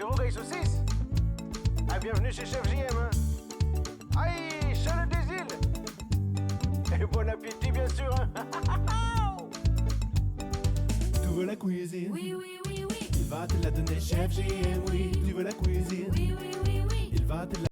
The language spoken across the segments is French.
les rocailles saucisses. Ah, bienvenue chez Chef JM. Hein. Aïe, Charlotte des îles. Et bon appétit, bien sûr. Hein. Tu veux la cuisine? Oui, oui, oui, oui. Il va te la donner, Chef JM, oui. Tu veux la cuisine? Oui, oui, oui, oui. Il va te la...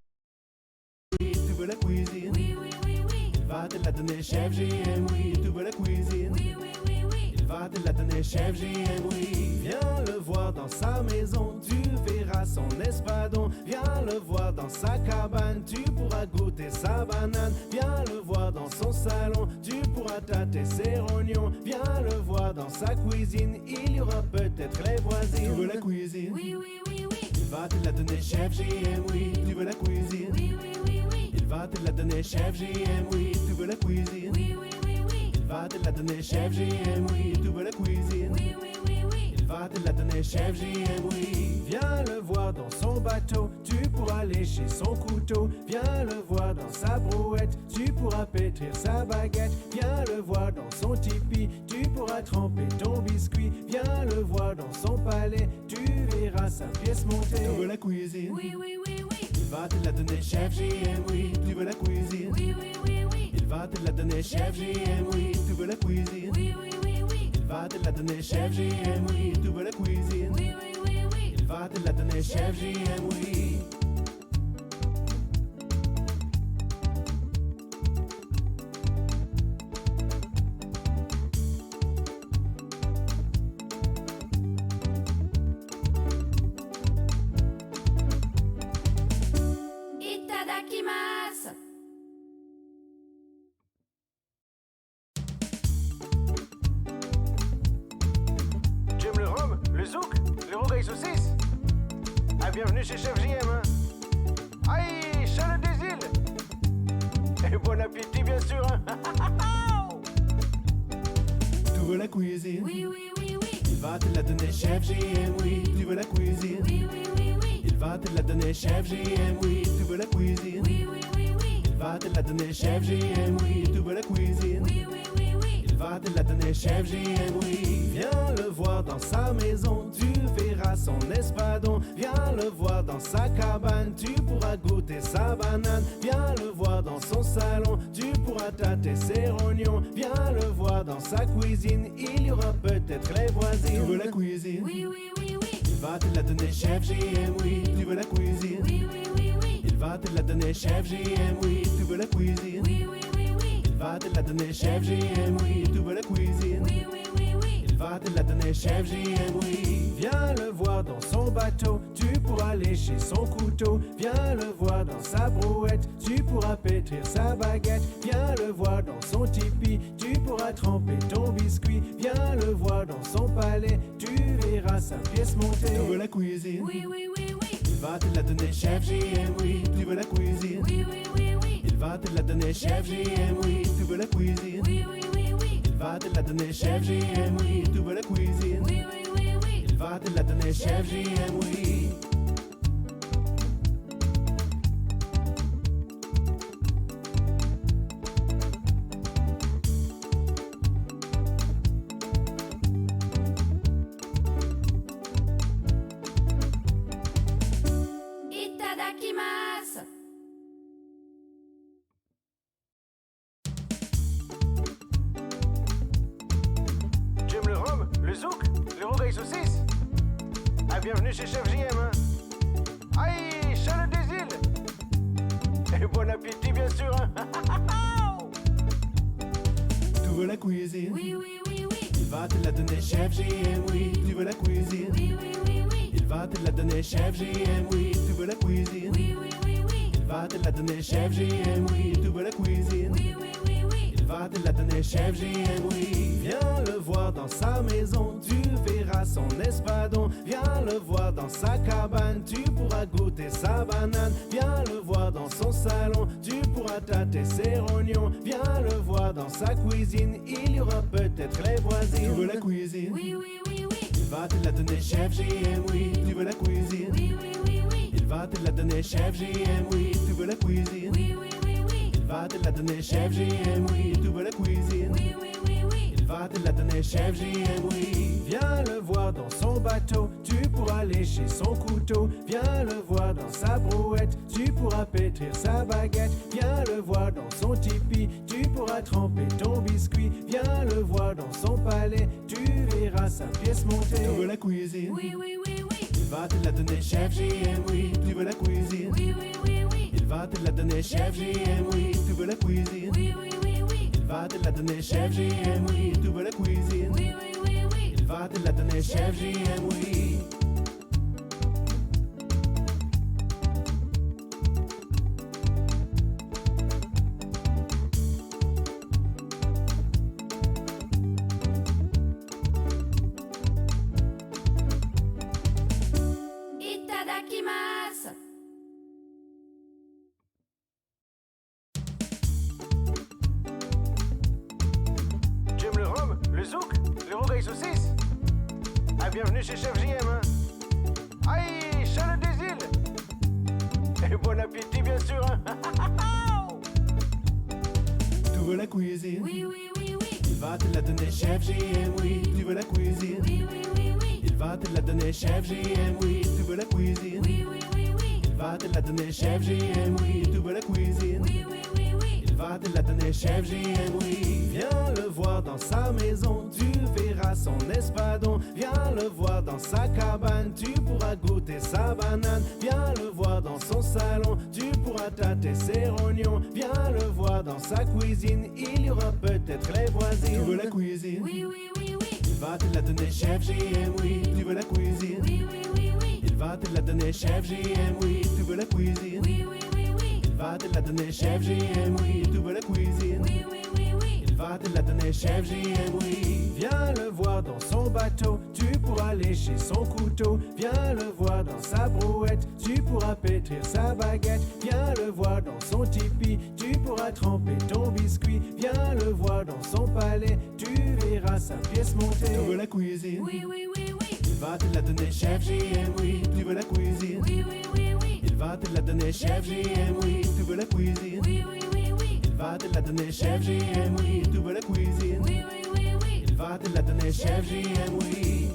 Oui, tu veux la cuisine? Oui, oui, oui, oui. Il va te la donner, Chef JM, oui. Tu veux la cuisine? Oui, oui, oui, oui. Il va te la donner, Chef JM, oui. Viens le voir dans sa maison, tu verras son espadon. Viens le voir dans sa cabane, tu pourras goûter sa banane. Viens le voir dans son salon, tu pourras tâter ses rognons. Viens le voir dans sa cuisine, il y aura peut-être les voisines. Tu veux la cuisine? Oui, oui, oui, oui. Il va te la donner, Chef JM, oui. Tu veux la cuisine? Oui, oui, oui, oui. Il va te la donner, Chef JM, oui. Tu veux la cuisine? Oui, oui, oui, oui. Il va te la donner, Chef JM, oui. Tu veux la cuisine? Oui, oui, oui, oui. Il va te la donner, Chef JM, oui. Viens le voir dans son bateau, tu pourras lécher son couteau. Viens le voir dans sa brouette, tu pourras pétrir sa baguette. Viens le voir dans son tipi, tu pourras tremper ton biscuit. Viens le voir dans son palais, tu verras sa pièce montée. Tu veux la cuisine? Oui, oui, oui, oui. Il va te la donner, Chef JM, oui. Tu veux la cuisine? Oui, oui, oui, oui. Il va te la donner, Chef JM, oui. Tu veux la cuisine? Oui, oui, oui, oui. Il va te la donner, Chef JM, oui. Tu veux la cuisine? Oui, oui, oui, oui. Il va te la donner, Chef JM, oui. Itadakimasu. Tu aimes le rhum, le zouk, les rocailles saucisses. Ah, bienvenue chez Chef JM. Hein. Aïe, Charlotte des îles. Et bon appétit, bien sûr. Hein. Tu veux la cuisine? Oui, oui, oui, oui. Il va te la donner, Chef JM, oui. Tu veux la cuisine? Oui, oui, oui, oui. Il va te la donner, Chef JM, oui. Tu veux la cuisine? Oui, oui, oui, oui. Il va te la donner, Chef JM, oui. Tu veux la cuisine? Oui, oui, oui, oui. Il va te la donner, Chef JM, oui. Viens le voir dans sa maison, tu verras son espadon. Viens le voir dans sa cabane, tu pourras goûter sa banane. Viens le voir dans son salon, tu pourras tâter ses rognons. Viens le voir dans sa cuisine, il y aura peut-être les voisines. Tu veux la cuisine? Oui, oui, oui, oui. Il va te la donner, Chef JM, oui. Tu veux la cuisine? Oui, oui, oui, oui. Il va te la donner, Chef JM, oui. Tu veux la cuisine? Oui, oui, oui, oui. Il va te la donner, Chef JM, oui. Tu veux la cuisine? Oui, oui, oui, oui. Il va te la donner, Chef JM, oui. Viens le voir dans son bateau, tu pourras lécher son couteau. Viens le voir dans sa brouette, tu pourras pétrir sa baguette. Viens le voir dans son tipi, tu pourras tremper ton biscuit. Viens le voir dans son palais, tu verras sa pièce montée. Tu veux la cuisine? Oui, oui, oui, oui. Il va te la donner, Chef JM, oui. Tu veux la cuisine? Oui, oui, oui, oui. Il va te la donner, Chef JM, oui. Tu veux la cuisine? Oui, oui, oui, oui. Il va te la donner, Chef JM, oui. Tu veux la cuisine? Oui, oui, oui, oui. Il va te la donner, Chef JM, oui. Itadakimasu. Tu aimes le rhum, le zouk, les rocailles saucisses. Ah, bienvenue chez Chef JM. Hein. Aïe, Charlotte des îles. Et bon appétit, bien sûr. Hein. Tu veux la cuisine? Oui, oui, oui, oui. Il va te la donner, Chef JM, oui. Tu veux la cuisine? Oui, oui, oui, oui. Il va te la donner, Chef JM, oui. Tu veux la cuisine? Oui, oui, oui, oui. Il va te la donner, Chef JM, oui. Tu veux la cuisine? Oui, oui, oui, oui. Il va te la donner, Chef JM, oui. Viens le voir dans sa maison, tu verras son espadon. Viens le voir dans sa cabane, tu pourras goûter sa banane. Viens le voir dans son salon, tu pourras tâter ses rognons. Viens le voir dans sa cuisine, il y aura peut-être les voisines. Tu veux la cuisine? Oui, oui, oui, oui. Il va te la donner, Chef JM, oui. Tu veux la cuisine? Oui, oui, oui, oui. Il va te la donner, Chef JM, oui. Tu veux la cuisine? Oui, oui, oui, oui. Il va te la donner, Chef JM, oui. Tu veux la cuisine? Oui, oui, oui, oui. Il va te la donner, donner chef JM, oui. Viens le voir dans son bateau, tu pourras lécher son couteau. Viens le voir dans sa brouette, tu pourras pétrir sa baguette. Viens le voir dans son tipi, tu pourras tremper ton biscuit. Viens le voir dans son palais, tu verras sa pièce montée. Tu veux la cuisine? Oui, oui, oui, oui. Il va te la donner chef JM, oui. Tu veux la cuisine? Oui, oui, oui, oui. Il va te la donner chef JM, oui. Tu veux la cuisine? Oui, oui, oui, oui. Il va te la donner chef JM, oui. Tu veux la cuisine? Oui, oui, oui, oui. Il va te la donner chef JM, oui. Itadakimasu. Tu aimes le rhum, le zouk, les rogailles saucisses? Ah, bienvenue chez Chef JM, hein. Aïe, Charles des îles. Et bon appétit, bien sûr, hein. Tu veux la cuisine? Oui, oui, oui, oui. Il va te la donner chef JM, oui. Tu veux la cuisine? Oui, oui, oui, oui. Il va te la donner chef JM, oui. Tu veux la cuisine? Oui, oui, oui, oui. Il va te la donner chef JM, oui. Tu veux la cuisine? Oui, oui, oui, oui. Il va te la donner chef JM, oui. Viens le voir dans sa maison, tu verras son espadon. Viens le voir dans sa cabane, tu pourras goûter sa banane. Viens le voir dans son salon, tu pourras tâter ses rognons. Viens le voir dans sa cuisine, il y aura peut-être les voisines. Tu veux la cuisine? Oui, oui, oui, oui. Il va te la donner chef JM, oui. Tu veux la cuisine? Oui, oui, oui, oui. Il va te la donner chef JM, oui. Tu veux la cuisine? Oui, oui, oui, oui. Il va te la donner chef JM, oui. Tu veux la cuisine? Oui, oui, oui, oui. Il va te la donner chef JM, oui. Viens le voir dans son bateau, tu pourras lécher son couteau. Viens le voir dans sa brouette, tu pourras pétrir sa baguette. Viens le voir dans son tipi, tu pourras tremper ton biscuit. Viens le voir dans son palais, tu verras sa pièce montée. Tu veux la cuisine? Oui, oui, oui, oui. Il va te la donner chef JM, oui. Tu veux la cuisine? Oui, oui, oui, oui. Il va te la donner chef JM, oui. Tu veux la cuisine? Oui, oui, oui, oui. Il va te la donner chef JM, oui. Tu veux la cuisine? Oui, oui, oui, oui. Il va te la donner chef JM, oui.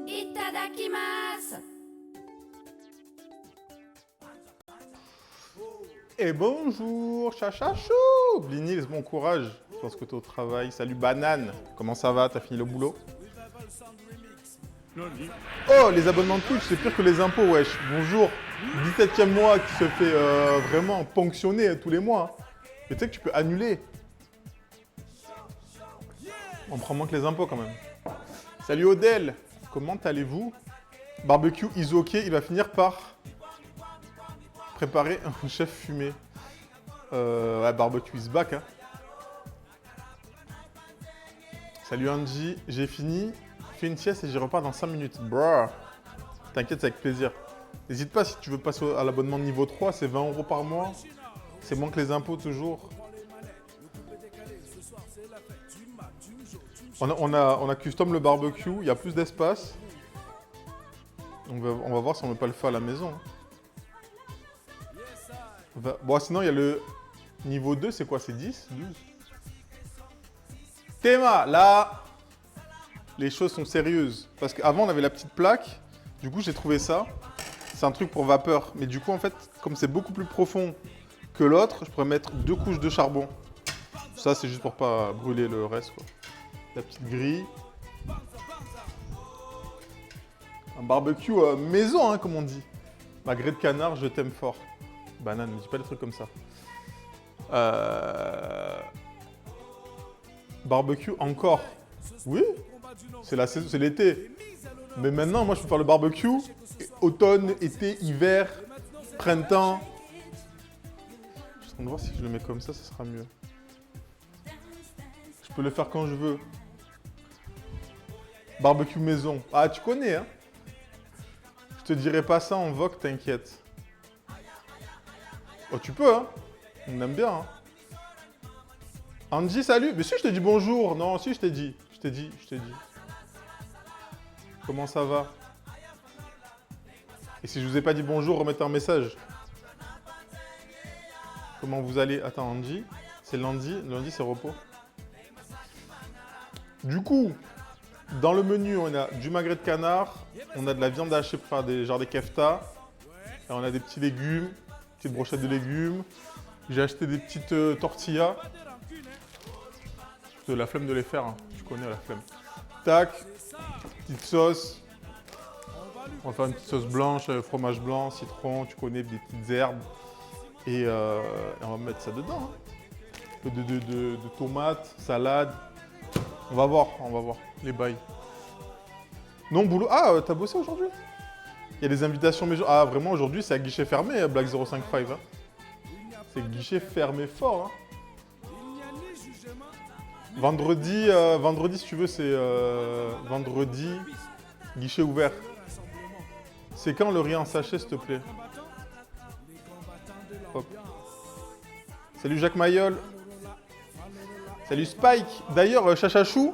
Itadakimasu. Et bonjour, chachachou Blinils, bon courage. Je pense que t'es au travail. Salut Banane, comment ça va? T'as fini le boulot? Oh, les abonnements de Twitch, c'est pire que les impôts, wesh. Bonjour, 17e mois qui se fait vraiment ponctionner tous les mois. Mais tu sais que tu peux annuler. On prend moins que les impôts quand même. Salut Odell, comment allez-vous? Barbecue Isoké, il va finir par préparer un chef fumé. Ouais, barbecue is back, hein. Salut Angie, j'ai fini. Fais une sieste et j'y repars dans 5 minutes. Bruh. T'inquiète, c'est avec plaisir. N'hésite pas si tu veux passer à l'abonnement niveau 3, c'est 20 € par mois. C'est moins que les impôts toujours. On a custom le barbecue, il y a plus d'espace. On va voir si on ne met pas le feu à la maison. Bon, sinon, il y a le niveau 2, c'est quoi? C'est 10? 12? Théma, là, les choses sont sérieuses. Parce qu'avant, on avait la petite plaque. Du coup, j'ai trouvé ça. C'est un truc pour vapeur. Mais du coup, en fait, comme c'est beaucoup plus profond que l'autre, je pourrais mettre 2 couches de charbon. Ça, c'est juste pour pas brûler le reste, quoi. La petite grille. Un barbecue maison, hein, comme on dit. Magret de canard, je t'aime fort. Banane, ne dis pas des trucs comme ça. Barbecue encore. Oui, c'est l'été. Mais maintenant, moi, je peux faire le barbecue. Automne, été, hiver, printemps. Je suis en train de voir si je le mets comme ça sera mieux. Je peux le faire quand je veux. Barbecue maison. Ah, tu connais, hein? Je te dirai pas ça en vogue, t'inquiète. Oh, tu peux, hein? On aime bien, hein? Angie, salut. Mais si, je t'ai dit bonjour. Non, si, je t'ai dit. Je t'ai dit. Comment ça va? Et si je vous ai pas dit bonjour, remettez un message. Comment vous allez? Attends, Angie. C'est lundi. Lundi, c'est repos. Du coup, dans le menu, on a du magret de canard. On a de la viande hachée pour faire des keftas. Et on a des petits légumes. Petites brochettes de légumes. J'ai acheté des petites tortillas. De la flemme de les faire, hein. Tu connais la flemme. Tac, petite sauce. On va faire une petite sauce blanche, fromage blanc, citron, tu connais, des petites herbes. Et on va mettre ça dedans. Hein. Un peu de tomates, salade. On va voir les bails. Non, boulot. Ah, t'as bossé aujourd'hui? Il y a des invitations, mais ah, vraiment, aujourd'hui, c'est à guichet fermé, Black 055. Hein. C'est guichet fermé fort. Hein. Vendredi, si tu veux, c'est vendredi, guichet ouvert. C'est quand le riz en sachet, s'il te plaît? Hop. Salut Jacques Mayol. Salut Spike. D'ailleurs, Chachachou,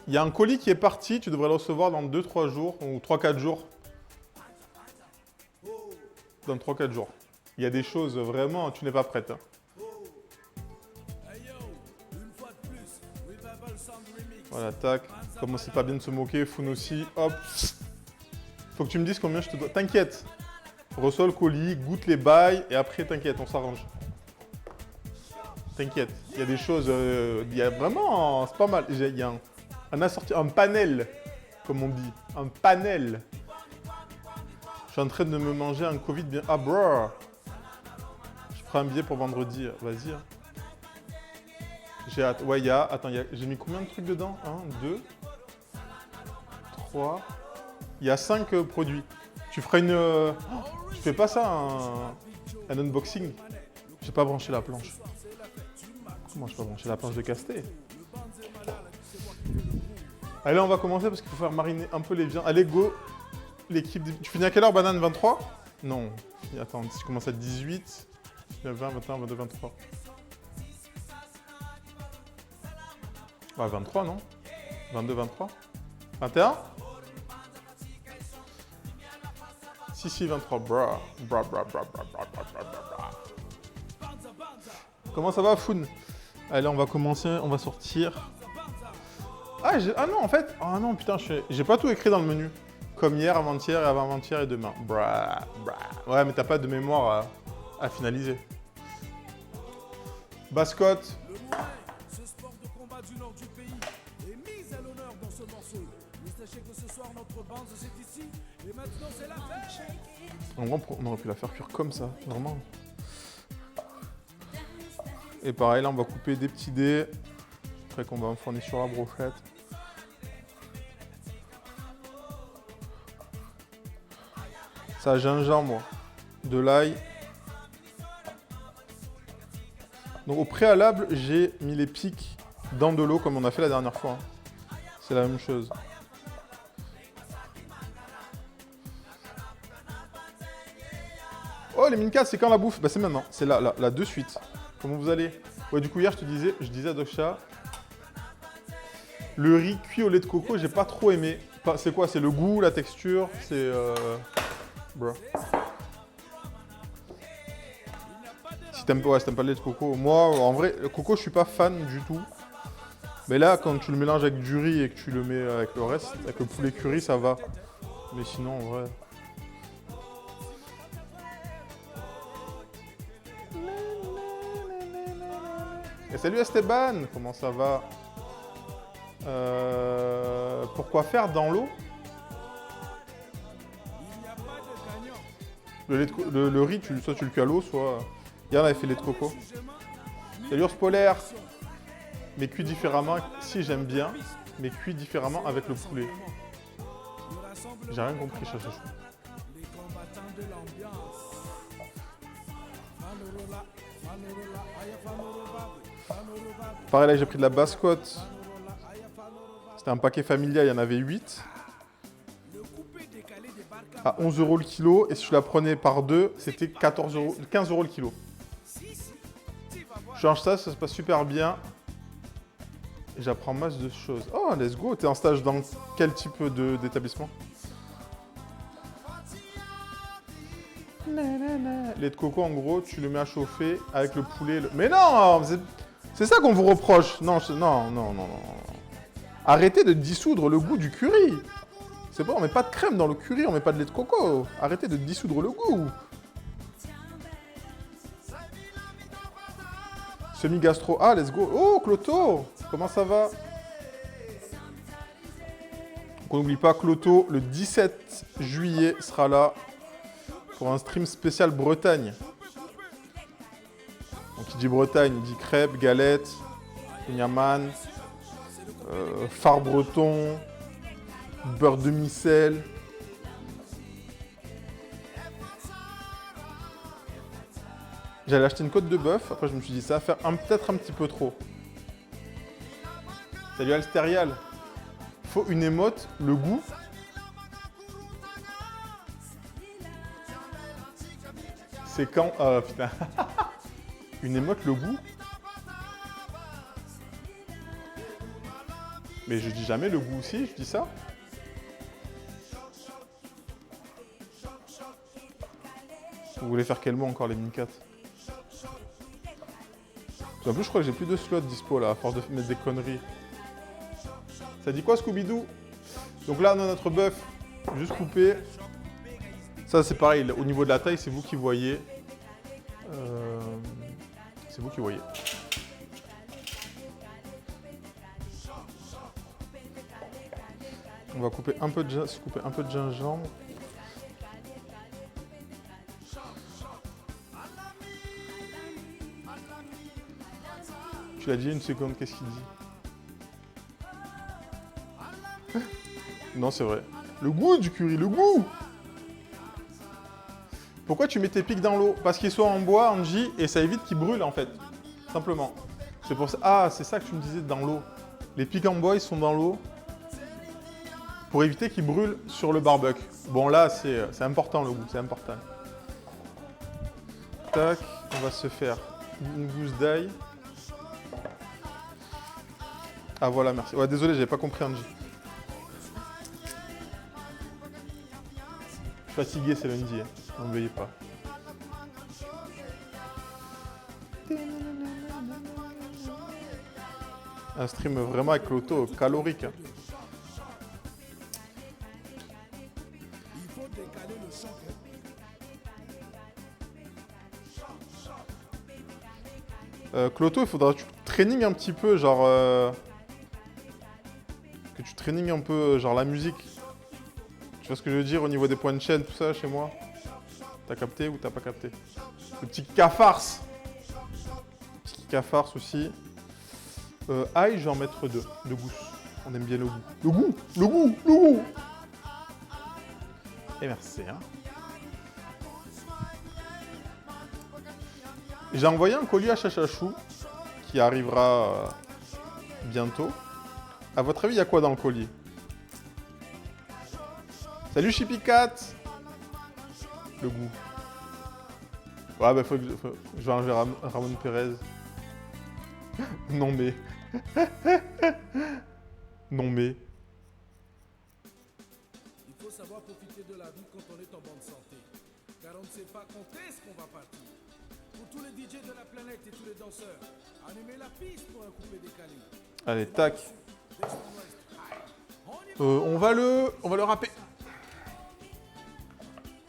il y a un colis qui est parti. Tu devrais le recevoir dans 2-3 jours, ou 3-4 jours. Dans 3-4 jours. Il y a des choses, vraiment, tu n'es pas prête. Hein. Voilà, tac. Comme c'est pas bien de se moquer, Foun aussi. Hop. Faut que tu me dises combien je te dois. T'inquiète. Reçois le colis, goûte les bails et après, t'inquiète, on s'arrange. T'inquiète. Il y a des choses. Il y a vraiment. C'est pas mal. Il y a un assorti, un panel, comme on dit. Un panel. Je suis en train de me manger un Covid bien. Ah, bro. Je ferai un billet pour vendredi. Vas-y. Hein. J'ai hâte. Ouais, j'ai mis combien de trucs dedans? 1, 2, 3. Il y a 5 produits. Tu feras une... tu fais pas ça, un unboxing? J'ai pas branché la planche. Comment je peux brancher la planche de Casté? Allez, on va commencer parce qu'il faut faire mariner un peu les viandes. Allez, go. L'équipe... Tu finis à quelle heure, banane? 23? Non. Attends, si je commence à 18, 20, 21, 22, 23. Ouais, 23, non? 22, 23? 21? Si, 23. Bra. Comment ça va, Foun? Allez, on va commencer, on va sortir. Ah non, en fait. Ah non, putain, j'ai pas tout écrit dans le menu. Comme hier, avant-hier, et avant-avant-hier et demain. Bra. Ouais, mais t'as pas de mémoire à finaliser. Bascotte. En gros, on aurait pu la faire cuire comme ça, vraiment. Et pareil, là, on va couper des petits dés. Après qu'on va enfourner sur la brochette. Ça, gingembre, de l'ail. Donc au préalable, j'ai mis les pics dans de l'eau comme on a fait la dernière fois. C'est la même chose. Oh les minicas, c'est quand la bouffe? Bah c'est maintenant, c'est là, de suite. Comment vous allez? Ouais, du coup hier je disais à Doksha, le riz cuit au lait de coco, j'ai pas trop aimé. C'est quoi? C'est le goût, la texture, c'est... Bro. Si t'aimes pas le lait de coco, moi en vrai, le coco je suis pas fan du tout. Mais là, quand tu le mélanges avec du riz et que tu le mets avec le reste, avec le poulet curry, ça va. Mais sinon, en vrai... Et salut Esteban, comment ça va? Pourquoi faire dans l'eau? Le riz, soit tu le cuis à l'eau, soit... Hier, on avait fait lait de coco. Salut Ours Polaire. Mais cuit différemment, si j'aime bien, mais cuit différemment avec le poulet. J'ai rien compris, chachachou. Pareil, là, j'ai pris de la bascotte. C'était un paquet familial, il y en avait 8. À 11 € le kilo. Et si je la prenais par deux, c'était 15 € le kilo. Je suis en stage, ça se passe super bien. Et j'apprends masse de choses. Oh, let's go. T'es en stage dans quel type d'établissement? Lait de coco, en gros, tu le mets à chauffer avec le poulet. Mais non, c'est ça qu'on vous reproche. Non, non. Arrêtez de dissoudre le goût du curry. C'est pas, on met pas de crème dans le curry, on met pas de lait de coco. Arrêtez de dissoudre le goût. Semi-gastro. Ah, let's go. Oh, Cloto, comment ça va? On n'oublie pas, Cloto, le 17 juillet, sera là pour un stream spécial Bretagne. Donc, qui dit Bretagne, il dit crêpes, galettes, yaman, phare breton, beurre demi-sel. J'allais acheter une côte de bœuf, après je me suis dit ça va faire peut-être un petit peu trop. Salut Alsterial. Faut une émote, le goût. C'est quand... putain. Une émote, le goût. Mais je dis jamais le goût aussi, je dis ça. Vous voulez faire quel mot encore les mini-4? En plus, je crois que j'ai plus de slots dispo là, à force de mettre des conneries. Ça dit quoi, Scooby-Doo? Donc là, on a notre bœuf juste coupé. Ça, c'est pareil, au niveau de la taille, c'est vous qui voyez. C'est vous qui voyez. On va couper un peu de gingembre. Tu l'as dit une seconde, qu'est-ce qu'il dit? Non, c'est vrai. Le goût du curry, le goût! Pourquoi tu mets tes pics dans l'eau? Parce qu'ils sont en bois, Angie, et ça évite qu'ils brûlent en fait. Simplement. C'est pour ça. Ah, c'est ça que tu me disais dans l'eau. Les pics en bois, ils sont dans l'eau pour éviter qu'ils brûlent sur le barbecue. Bon, là, c'est important le goût, c'est important. Tac, on va se faire une gousse d'ail. Ah voilà, merci. Ouais, désolé, j'avais pas compris, Angie. Je suis fatigué, c'est lundi. Hein. N'en veuillez pas. Un stream vraiment avec l'auto calorique. Hein. Cloto, il faudra que tu training un petit peu, genre... que tu training un peu, genre la musique. Tu vois ce que je veux dire au niveau des points de chaîne, tout ça, chez moi? T'as capté ou t'as pas capté? Le petit cafars. Petit cafars aussi. Ail, je vais en mettre 2 gousses. On aime bien le goût. Le goût! Le goût! Le goût! Et merci, hein. J'ai envoyé un colis à Chachachou qui arrivera bientôt. À votre avis, il y a quoi dans le colis? Salut Chipicat! Le goût. Ouais, bah faut que je vais enlever Ramon Pérez. Non mais... non mais... Il faut savoir profiter de la vie quand on est en bonne santé. Car on ne sait pas quand est-ce qu'on va partir. Pour tous les DJ de la planète et tous les danseurs, animez la piste pour un couplet décalé. Allez, tac. On va le râper.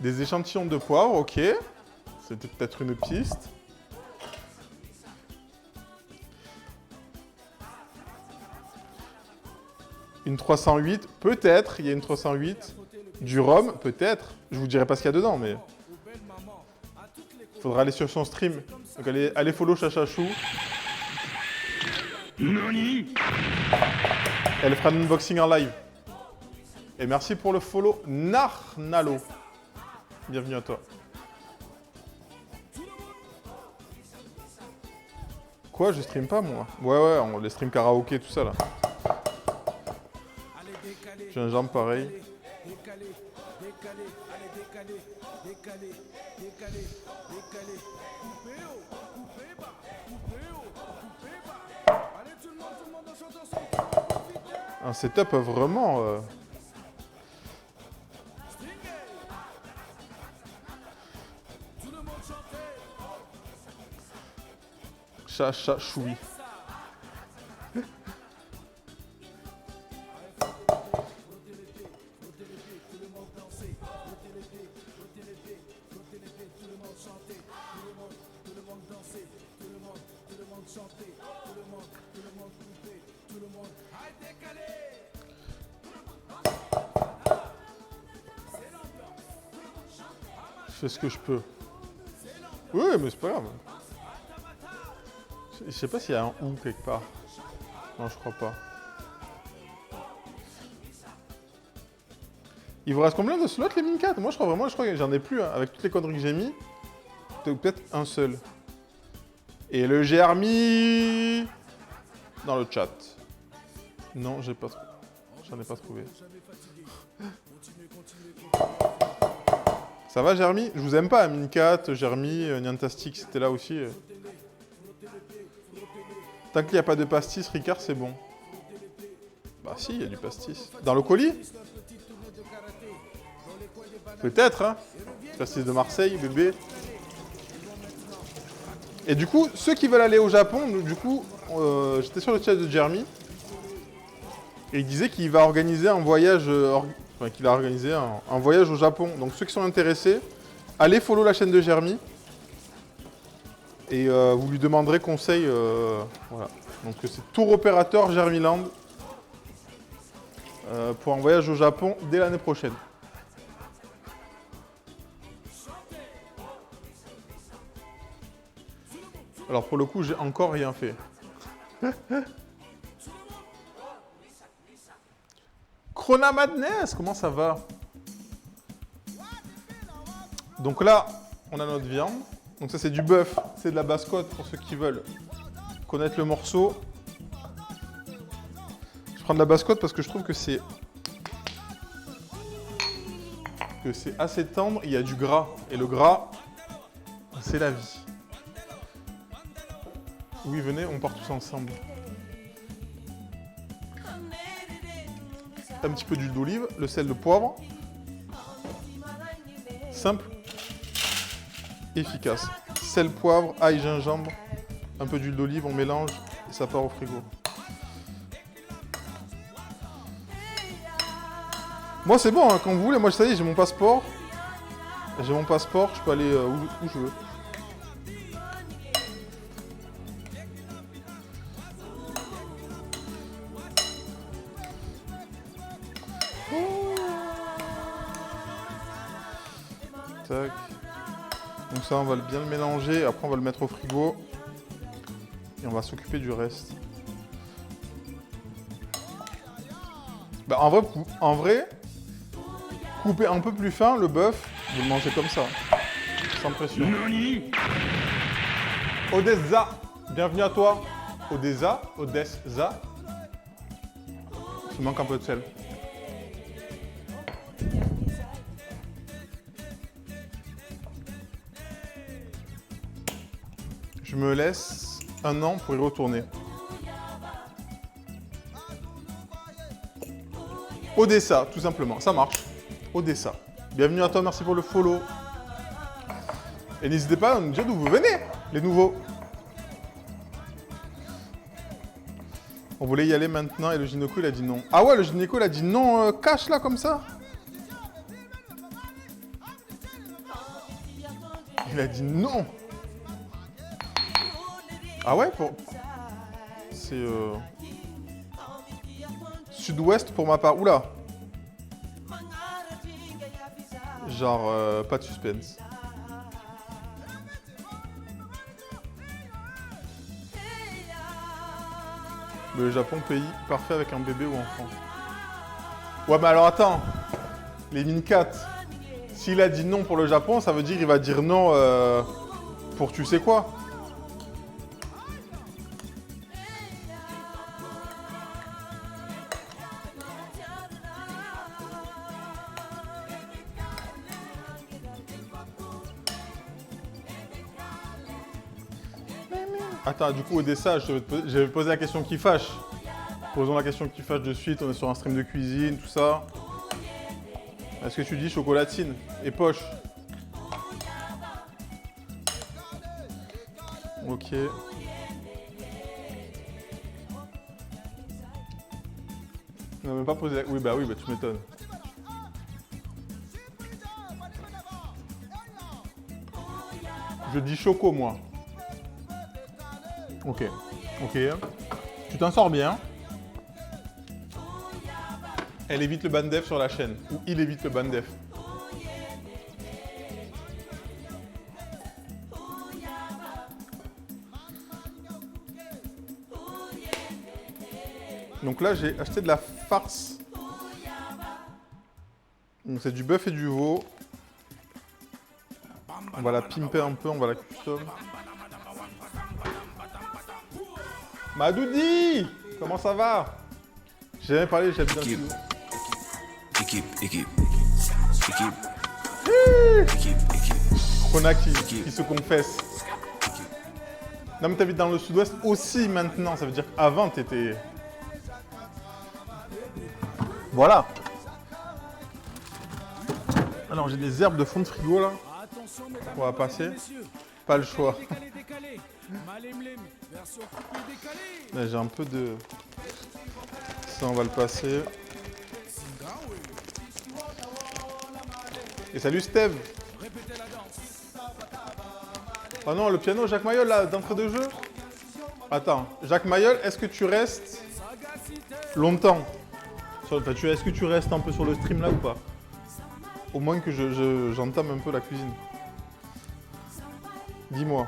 Des échantillons de poivre, ok. C'était peut-être une piste. Une 308, peut-être. Il y a une 308. Du rhum, peut-être. Je vous dirai pas ce qu'il y a dedans, mais... Faudra aller sur son stream. Donc allez follow Chachachou. Elle fera un unboxing en live. Et merci pour le follow Narnalo. Bienvenue à toi. Quoi, je stream pas moi? Ouais, on les stream karaoké, tout ça là. J'ai un jambe pareil. décalé, allez décalé, décalé, décalé, décalé, coupé haut, coupé bas, coupé haut, coupé bas. Allez tout le monde en chantant son tour, profitez. Un setup vraiment... Stringé. Tout le monde chanter. Cha, choui. Je fais ce que je peux. Oui, mais c'est pas grave. Je sais pas s'il y a un ou quelque part. Non, je crois pas. Il vous reste combien de slots les Min4? Moi je crois que j'en ai plus, hein. Avec toutes les conneries que j'ai mis. Peut-être un seul. Et le Germi dans le chat. Non, j'ai pas trouvé. J'en ai pas trouvé. Ça va Germi? Je vous aime pas, Min4, Germi, Niantastic, c'était là aussi. Tant qu'il n'y a pas de pastis, Ricard, c'est bon. Bah si, il y a du pastis. Dans le colis? Peut-être, hein. Pastis de Marseille, bébé. Et du coup, ceux qui veulent aller au Japon, du coup, j'étais sur le chat de Jeremy. Et il disait qu'il va organiser un voyage, qu'il a organisé un voyage au Japon. Donc ceux qui sont intéressés, allez follow la chaîne de Jeremy. Et vous lui demanderez conseil. Voilà. Donc c'est tour opérateur Jeremyland pour un voyage au Japon dès l'année prochaine. Alors pour le coup, j'ai encore rien fait. Chrono Madness, comment ça va? Donc là, on a notre viande. Donc ça c'est du bœuf, c'est de la basse-côte pour ceux qui veulent connaître le morceau. Je prends de la basse-côte parce que je trouve que c'est assez tendre, il y a du gras. Et le gras, c'est la vie. Oui, venez, on part tous ensemble. Un petit peu d'huile d'olive, le sel, de poivre. Simple, efficace. Sel, poivre, ail, gingembre, un peu d'huile d'olive, on mélange et ça part au frigo. Moi c'est bon, hein, quand vous voulez, moi ça y est, j'ai mon passeport. J'ai mon passeport, je peux aller où je veux. Tac. Donc ça, on va bien le mélanger. Après, on va le mettre au frigo. Et on va s'occuper du reste. Bah, en vrai, couper un peu plus fin le bœuf, vous le mangez comme ça. Sans pression. Odessa, bienvenue à toi. Odessa. Il manque un peu de sel. Je me laisse un an pour y retourner. Odessa, tout simplement. Ça marche. Odessa. Bienvenue à toi, merci pour le follow. Et n'hésitez pas à nous dire d'où vous venez, les nouveaux. On voulait y aller maintenant et le gynéco, il a dit non. Ah ouais, le gynéco, il a dit non, cash là, comme ça. Il a dit non. Ah ouais, c'est sud-ouest pour ma part. Oula. Genre, pas de suspense. Le Japon, pays parfait avec un bébé ou enfant. Ouais, mais alors attends. Les Min4. S'il a dit non pour le Japon, ça veut dire qu'il va dire non pour tu sais quoi. Attends, du coup, Odessa, je vais poser la question qui fâche. Posons la question qui fâche de suite. On est sur un stream de cuisine, tout ça. Est-ce que tu dis chocolatine et poche? Ok. On n'a même pas posé la... Oui, bah tu m'étonnes. Je dis choco, moi. Ok. Ok. Tu t'en sors bien. Elle évite le ban def sur la chaîne. Ou il évite le ban def. Donc là, j'ai acheté de la farce. Donc c'est du bœuf et du veau. On va la pimper un peu, on va la custom. Madoudi, comment ça va? J'ai jamais parlé, j'habite dans le studio. Équipe. Rona qui se confesse. Non mais t'habites dans le sud-ouest aussi maintenant, ça veut dire qu'avant t'étais... Voilà. Alors j'ai des herbes de fond de frigo là. Attention, mesdames, On va passer. messieurs. Pas le choix. Décalé. Malemlem, version coupée décalée. Là, j'ai un peu de... Ça on va le passer. Et salut Steve. Répétez la danse. Oh non, le piano Jacques Mayol là, d'entrée de jeu. Attends, Jacques Mayol, est-ce que tu restes longtemps? Enfin, est-ce que tu restes un peu sur le stream là ou pas? Au moins que j'entame un peu la cuisine. Dis-moi.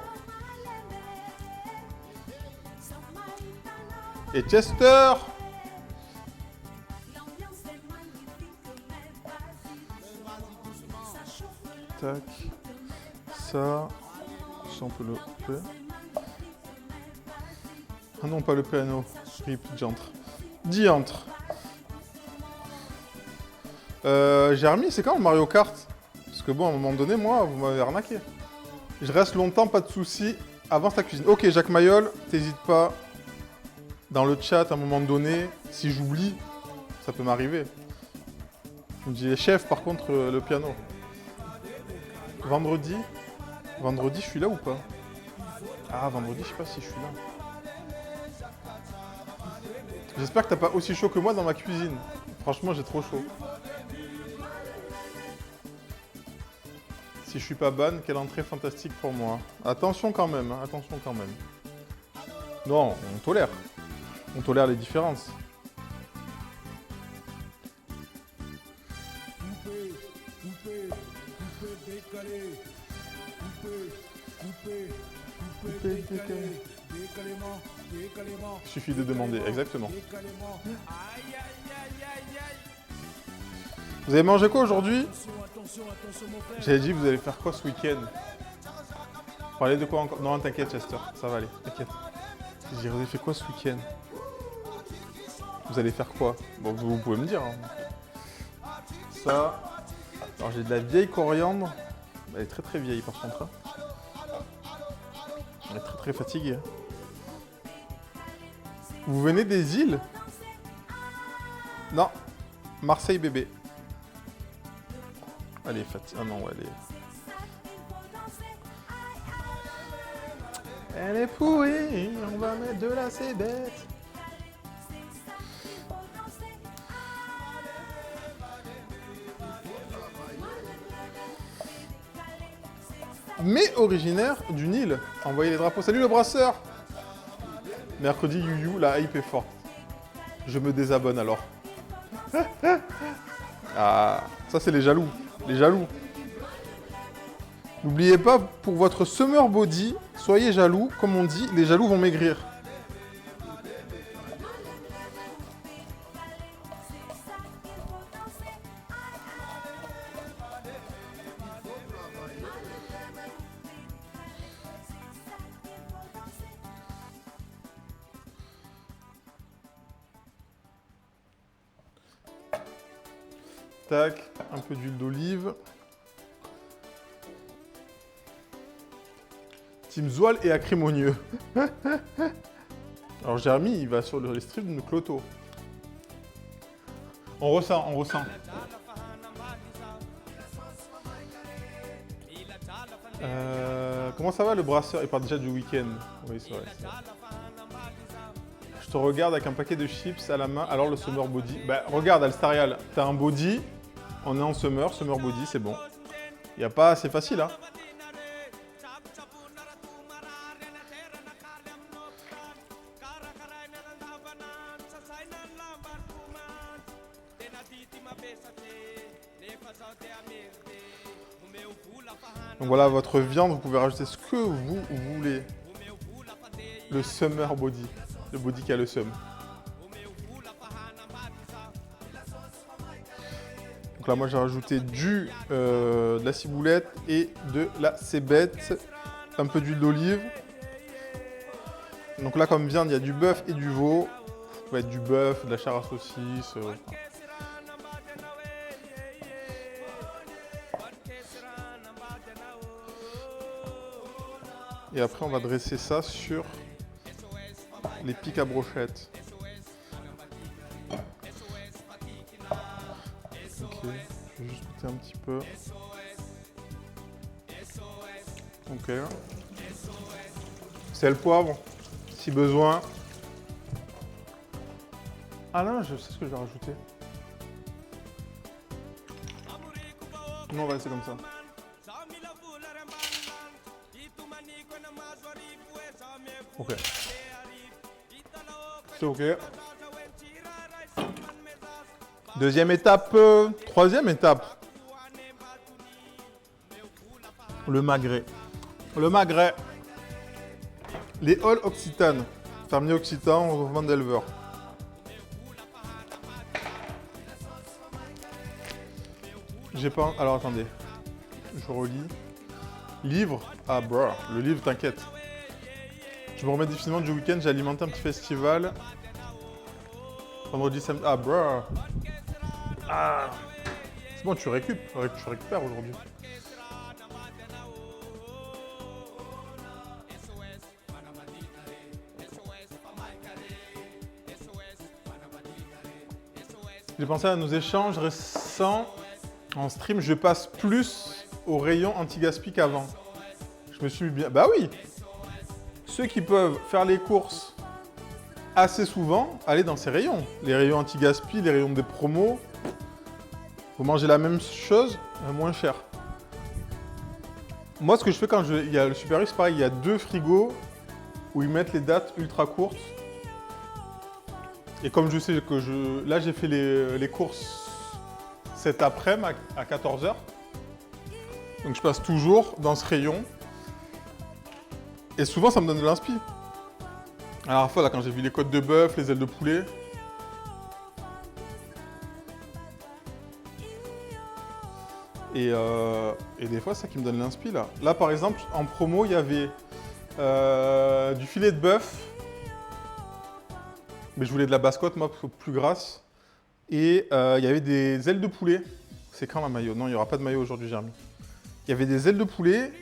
Et Chester! Tac. Ça on peut le faire. Ah non, pas le piano. Rip, diantre. Diantre. Jérémy, c'est quand le Mario Kart? Parce que bon, à un moment donné, moi, vous m'avez arnaqué. Je reste longtemps, pas de soucis. Avance ta cuisine. Ok, Jacques Mayol, t'hésites pas. Dans le chat, à un moment donné, si j'oublie, ça peut m'arriver. Je me dis, chef, par contre, le piano. Vendredi, je suis là ou pas? Ah, vendredi, je sais pas si je suis là. J'espère que t'as pas aussi chaud que moi dans ma cuisine. Franchement, j'ai trop chaud. Si je suis pas ban, quelle entrée fantastique pour moi. Attention quand même, hein, attention quand même. Non, on tolère. On tolère les différences. Coupé, décalé. Coupé, décalé. Décalément. Il suffit de demander, exactement. Décalément. Aïe. Vous avez mangé quoi aujourd'hui? Attention, mon frère. J'avais dit, vous allez faire quoi ce week-end? Parlez de quoi encore? Non, t'inquiète, Chester, ça va aller, t'inquiète. J'ai dit, vous avez fait quoi ce week-end? Vous allez faire quoi? Bon, vous pouvez me dire. Hein. Ça. Alors, j'ai de la vieille coriandre. Elle est très très vieille par contre. Hein. Elle est très très fatiguée. Vous venez des îles? Non. Marseille bébé. Elle est fatiguée. Ah non, ouais, elle est pourrie, on va mettre de la cébette. Mais originaire du Nil. Envoyez les drapeaux. Salut le brasseur. Mercredi, you, la hype est forte. Je me désabonne alors. Ah, ça c'est les jaloux. Les jaloux. N'oubliez pas, pour votre summer body, soyez jaloux. Comme on dit, les jaloux vont maigrir. Tac, un peu d'huile d'olive. Team Zoal et acrimonieux. Alors Jérémy, il va sur les streams de Cloto. On ressent, on ressent. Comment ça va le brasseur? Il parle déjà du week-end. Oui, c'est vrai. Je te regarde avec un paquet de chips à la main, alors le summer body. Bah regarde Alstarial, t'as un body, on est en summer body, c'est bon. Y a pas, c'est facile hein. Donc voilà votre viande, vous pouvez rajouter ce que vous voulez. Le summer body, le body qui a le sum. Donc là moi j'ai rajouté de la ciboulette et de la cébette, un peu d'huile d'olive. Donc là comme viande il y a du bœuf et du veau. Ça peut être du bœuf, de la chair à saucisse. Et après, on va dresser ça sur les pics à brochettes. Ok, je vais juste goûter un petit peu. Ok. Sel, poivre, si besoin. Ah non, je sais ce que je vais rajouter. Non, on va laisser comme ça. Ok. C'est ok. Deuxième étape, troisième étape. Le magret. Le magret. Les halls Occitane. Fermier Occitan, regroupement d'éleveurs. J'ai pas... Alors attendez. Je relis. Livre. Ah bro, le livre t'inquiète. Je me remets définitivement du week-end, j'ai alimenté un petit festival. Vendredi, samedi... Ah, bro. Ah. C'est bon, tu récupères aujourd'hui. J'ai pensé à nos échanges récents. En stream, je passe plus au rayon anti-gaspi qu'avant. Je me suis bien... Bah oui. Ceux qui peuvent faire les courses assez souvent, allez dans ces rayons. Les rayons anti-gaspi, les rayons des promos. Vous mangez la même chose, moins cher. Moi, ce que je fais quand il y a le Super U, c'est pareil, il y a 2 frigos où ils mettent les dates ultra courtes. Et comme je sais que là, j'ai fait les courses cet après-midi à 14 h. Donc, je passe toujours dans ce rayon. Et souvent, ça me donne de l'inspi. Alors, à la fois, là, quand j'ai vu les côtes de bœuf, les ailes de poulet. Et des fois, c'est ça qui me donne l'inspi, là. Là, par exemple, en promo, il y avait du filet de bœuf. Mais je voulais de la basse-côte, moi, plus grasse. Et il y avait des ailes de poulet. C'est quand la maillot? Non, il n'y aura pas de maillot aujourd'hui, Jérémy. Il y avait des ailes de poulet.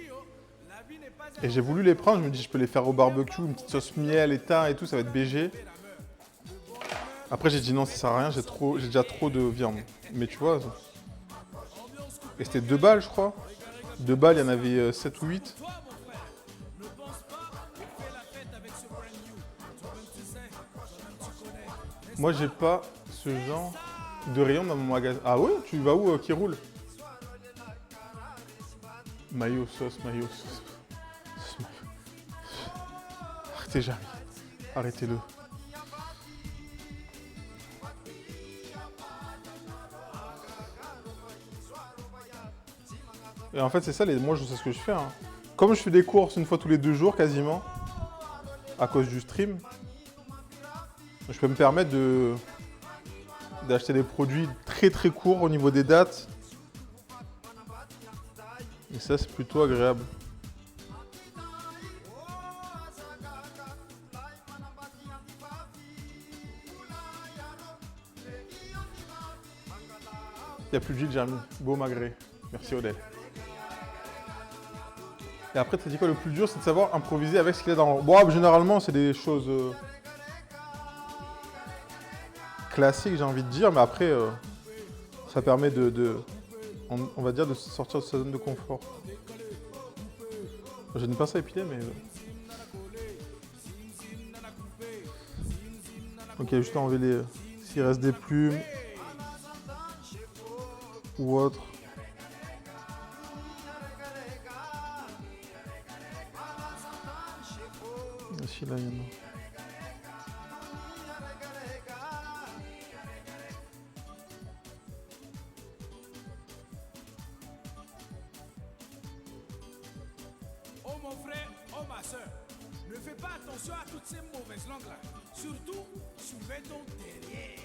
Et j'ai voulu les prendre, je me dis je peux les faire au barbecue, une petite sauce miel et thym et tout, ça va être BG. Après j'ai dit non, ça sert à rien, j'ai déjà trop de viande. Mais tu vois, et c'était 2 balles je crois. 2 balles, il y en avait 7 ou 8. Moi j'ai pas ce genre de rayon dans mon magasin. Ah ouais, tu vas où qui roule? Mayo sauce, mayo sauce. Arrêtez jamais. Arrêtez-le. Et en fait, c'est ça, moi je sais ce que je fais. Hein. Comme je fais des courses une fois tous les 2 jours quasiment, à cause du stream, je peux me permettre d'acheter des produits très très courts au niveau des dates. Et ça, c'est plutôt agréable. Il n'y a plus de d'huile, Jérémy. Beau magret. Merci Odell. Et après, t'as dit quoi, le plus dur, c'est de savoir improviser avec ce qu'il y a dans le... Bon, généralement, c'est des choses classiques, j'ai envie de dire, mais après, ça permet on va dire, de sortir de sa zone de confort. Je n'ai pas ça épilé, mais... Ok, juste enlever les... S'il reste des plumes... ou autre. Ici, là, il y en a. Oh mon frère, oh ma soeur, ne fais pas attention à toutes ces mauvaises langues-là. Surtout, surveille ton derrière.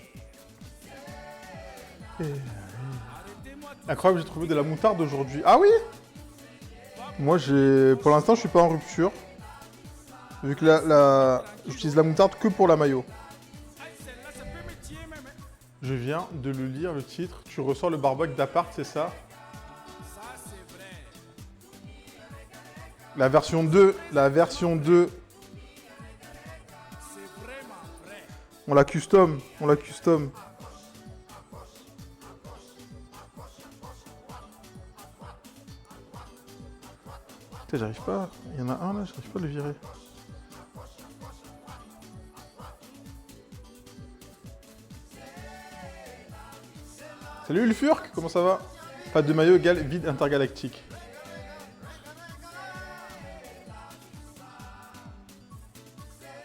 Arrêtez-moi tout. Incroyable, j'ai trouvé de la moutarde aujourd'hui. Ah oui? Moi, pour l'instant, je suis pas en rupture. Vu que j'utilise la moutarde que pour la mayo. Aïe, celle-là, ça peut me tuer même. Hein. Je viens de le lire, le titre. Tu ressors le barbecue d'appart, c'est ça? Ça, c'est vrai. La version 2. La version 2. C'est vraiment vrai. On la custom. On la custom. Putain, j'arrive pas. Il y en a un là, j'arrive pas à le virer. Salut Ulfurk, comment ça va? Pas de maillot égale vide intergalactique.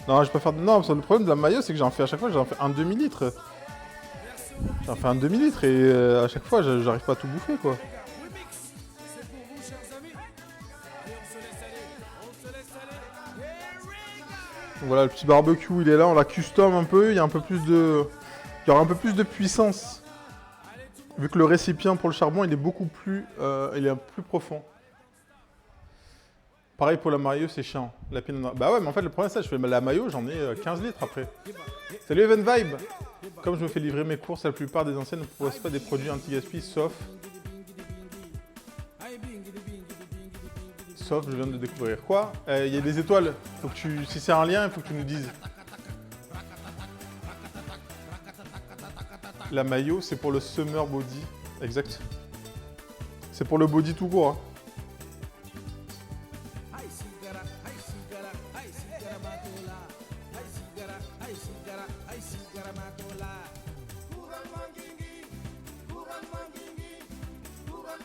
Non, je vais pas faire de... Non, parce que le problème de la maillot, c'est que j'en fais à chaque fois, j'en fais un demi-litre. J'en fais un demi-litre et à chaque fois, j'arrive pas à tout bouffer, quoi. Remix, c'est pour vous, chers amis. Allez, on se laisse aller. On se laisse aller. Here we go. Donc voilà, le petit barbecue, il est là, on la custom un peu, il y a un peu plus de... Il y aura un peu plus de puissance. Vu que le récipient pour le charbon, il est beaucoup plus... il est plus profond. Pareil pour la maillot, c'est chiant. La pine... Bah ouais, mais en fait, le problème, c'est ça, je fais la maillot, j'en ai 15 litres après. Salut Even Vibe. Comme je me fais livrer mes courses, la plupart des anciennes ne proposent pas des produits anti-gaspi, sauf... Sauf, je viens de découvrir. Quoi? Il y a des étoiles. Faut que tu... Si c'est un lien, il faut que tu nous dises. La maillot, c'est pour le summer body. Exact. C'est pour le body tout court. Hein. Ai cigara, ai cigara matola. Ai cigara, ai cigara matola. Kuran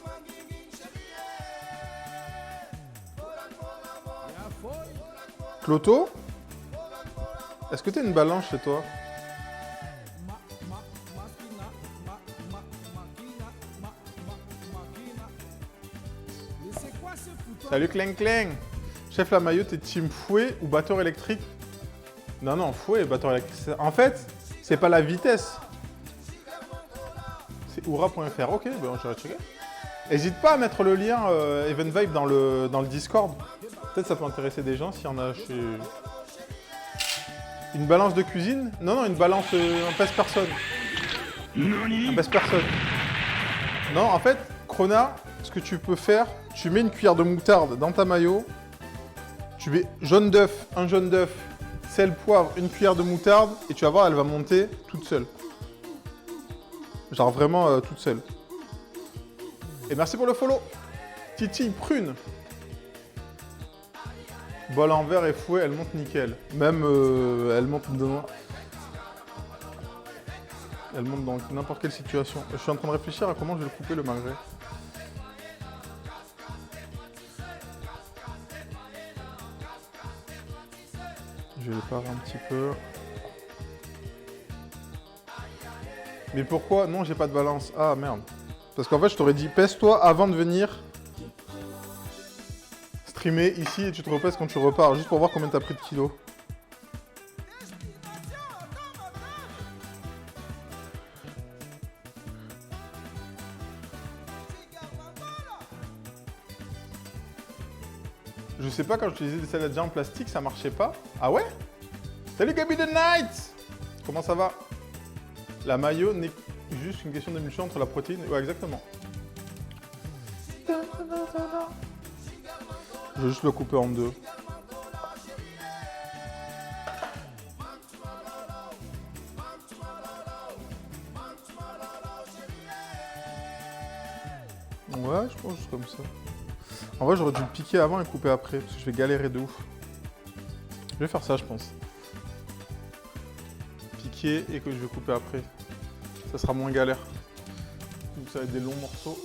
mangingi, chérie. Ya foi. Cloto? Est-ce que t'as une balance chez toi? Mais c'est quoi ce fouton? Salut Cleng Cleng. Chef la maillot, t'es team fouet ou batteur électrique? Non, non, fouet et batteur électrique. En fait, c'est pas la vitesse. C'est oura.fr. Ok, ben je vais checker. N'hésite pas à mettre le lien Even Vibe dans le Discord. Peut-être ça peut intéresser des gens s'il y en a chez... Une balance de cuisine? Non, non, une balance un pèse-personne. Un pèse-personne. Non, en fait, Krona, ce que tu peux faire, tu mets une cuillère de moutarde dans ta maillot, tu mets jaune d'œuf, un jaune d'œuf, sel, poivre, une cuillère de moutarde, et tu vas voir, elle va monter toute seule. Genre vraiment toute seule. Et merci pour le follow. Titi Prune. Bol en verre et fouet, elle monte nickel. Même, elle monte dans... Elle monte dans n'importe quelle situation. Je suis en train de réfléchir à comment je vais le couper le magret. Je vais le parer un petit peu. Mais pourquoi? Non, j'ai pas de balance. Ah merde. Parce qu'en fait, je t'aurais dit, pèse-toi avant de venir streamer ici et tu te repèses quand tu repars, juste pour voir combien t'as pris de kilos. Je sais pas, quand j'utilisais des salades en plastique, ça marchait pas. Ah ouais? Salut Gabi the Night! Comment ça va? La mayo n'est juste une question d'émulsion entre la protéine... Ouais, exactement. Je vais juste le couper en deux. Ouais, je pense juste comme ça. En vrai, j'aurais dû le piquer avant et couper après, parce que je vais galérer de ouf. Je vais faire ça, je pense. Piquer et que je vais couper après. Ça sera moins galère. Donc ça va être des longs morceaux.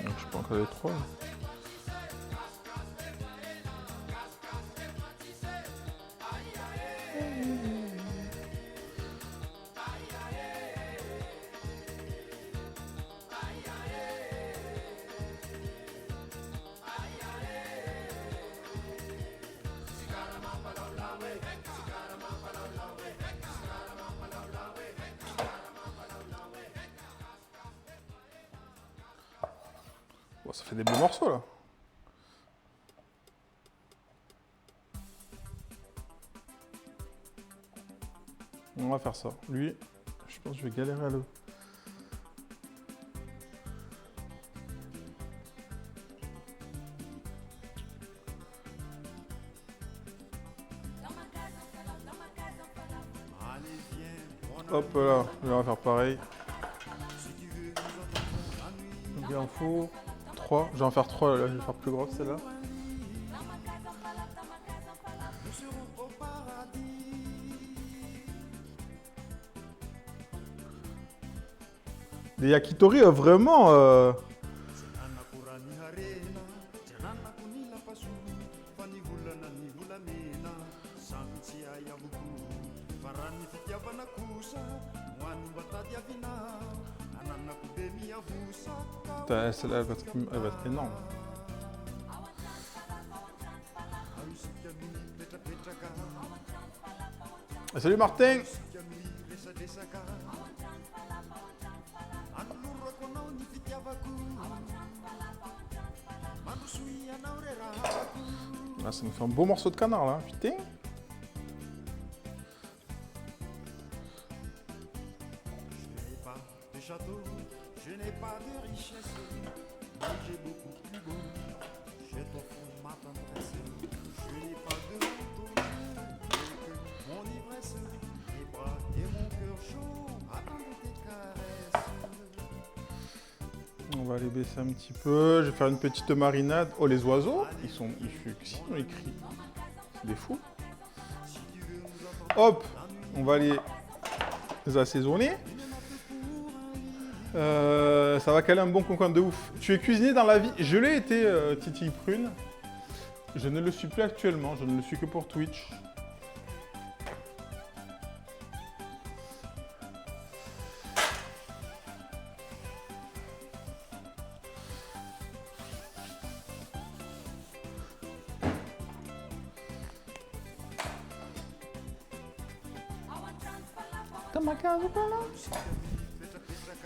Donc, je peux encore les trois. Bon, ça fait des beaux morceaux là. On va faire ça. Lui, je pense que je vais galérer à le. Hop là, on va faire pareil. Donc il en faut 3. Je vais en faire 3 là, je vais faire plus grosse celle-là. Des yakitori vraiment. Putain, celle-là, elle va être énorme. Ah, salut Martin! Ah, ça nous fait un beau morceau de canard là, putain! Je n'ai pas de richesse, mais j'ai beaucoup plus beau. Je t'offre ma tendresse. Je n'ai pas de manteau, mais que mon ivresse, mes bras et mon cœur chaud attendent tes caresses. On va les baisser un petit peu. Je vais faire une petite marinade. Oh, les oiseaux, ils fuient, ils crient. C'est des fous. Hop, on va les assaisonner. Ça va caler un bon concombre de ouf. Tu es cuisinier dans la vie. Je l'ai été, Titi Prune. Je ne le suis plus actuellement. Je ne le suis que pour Twitch.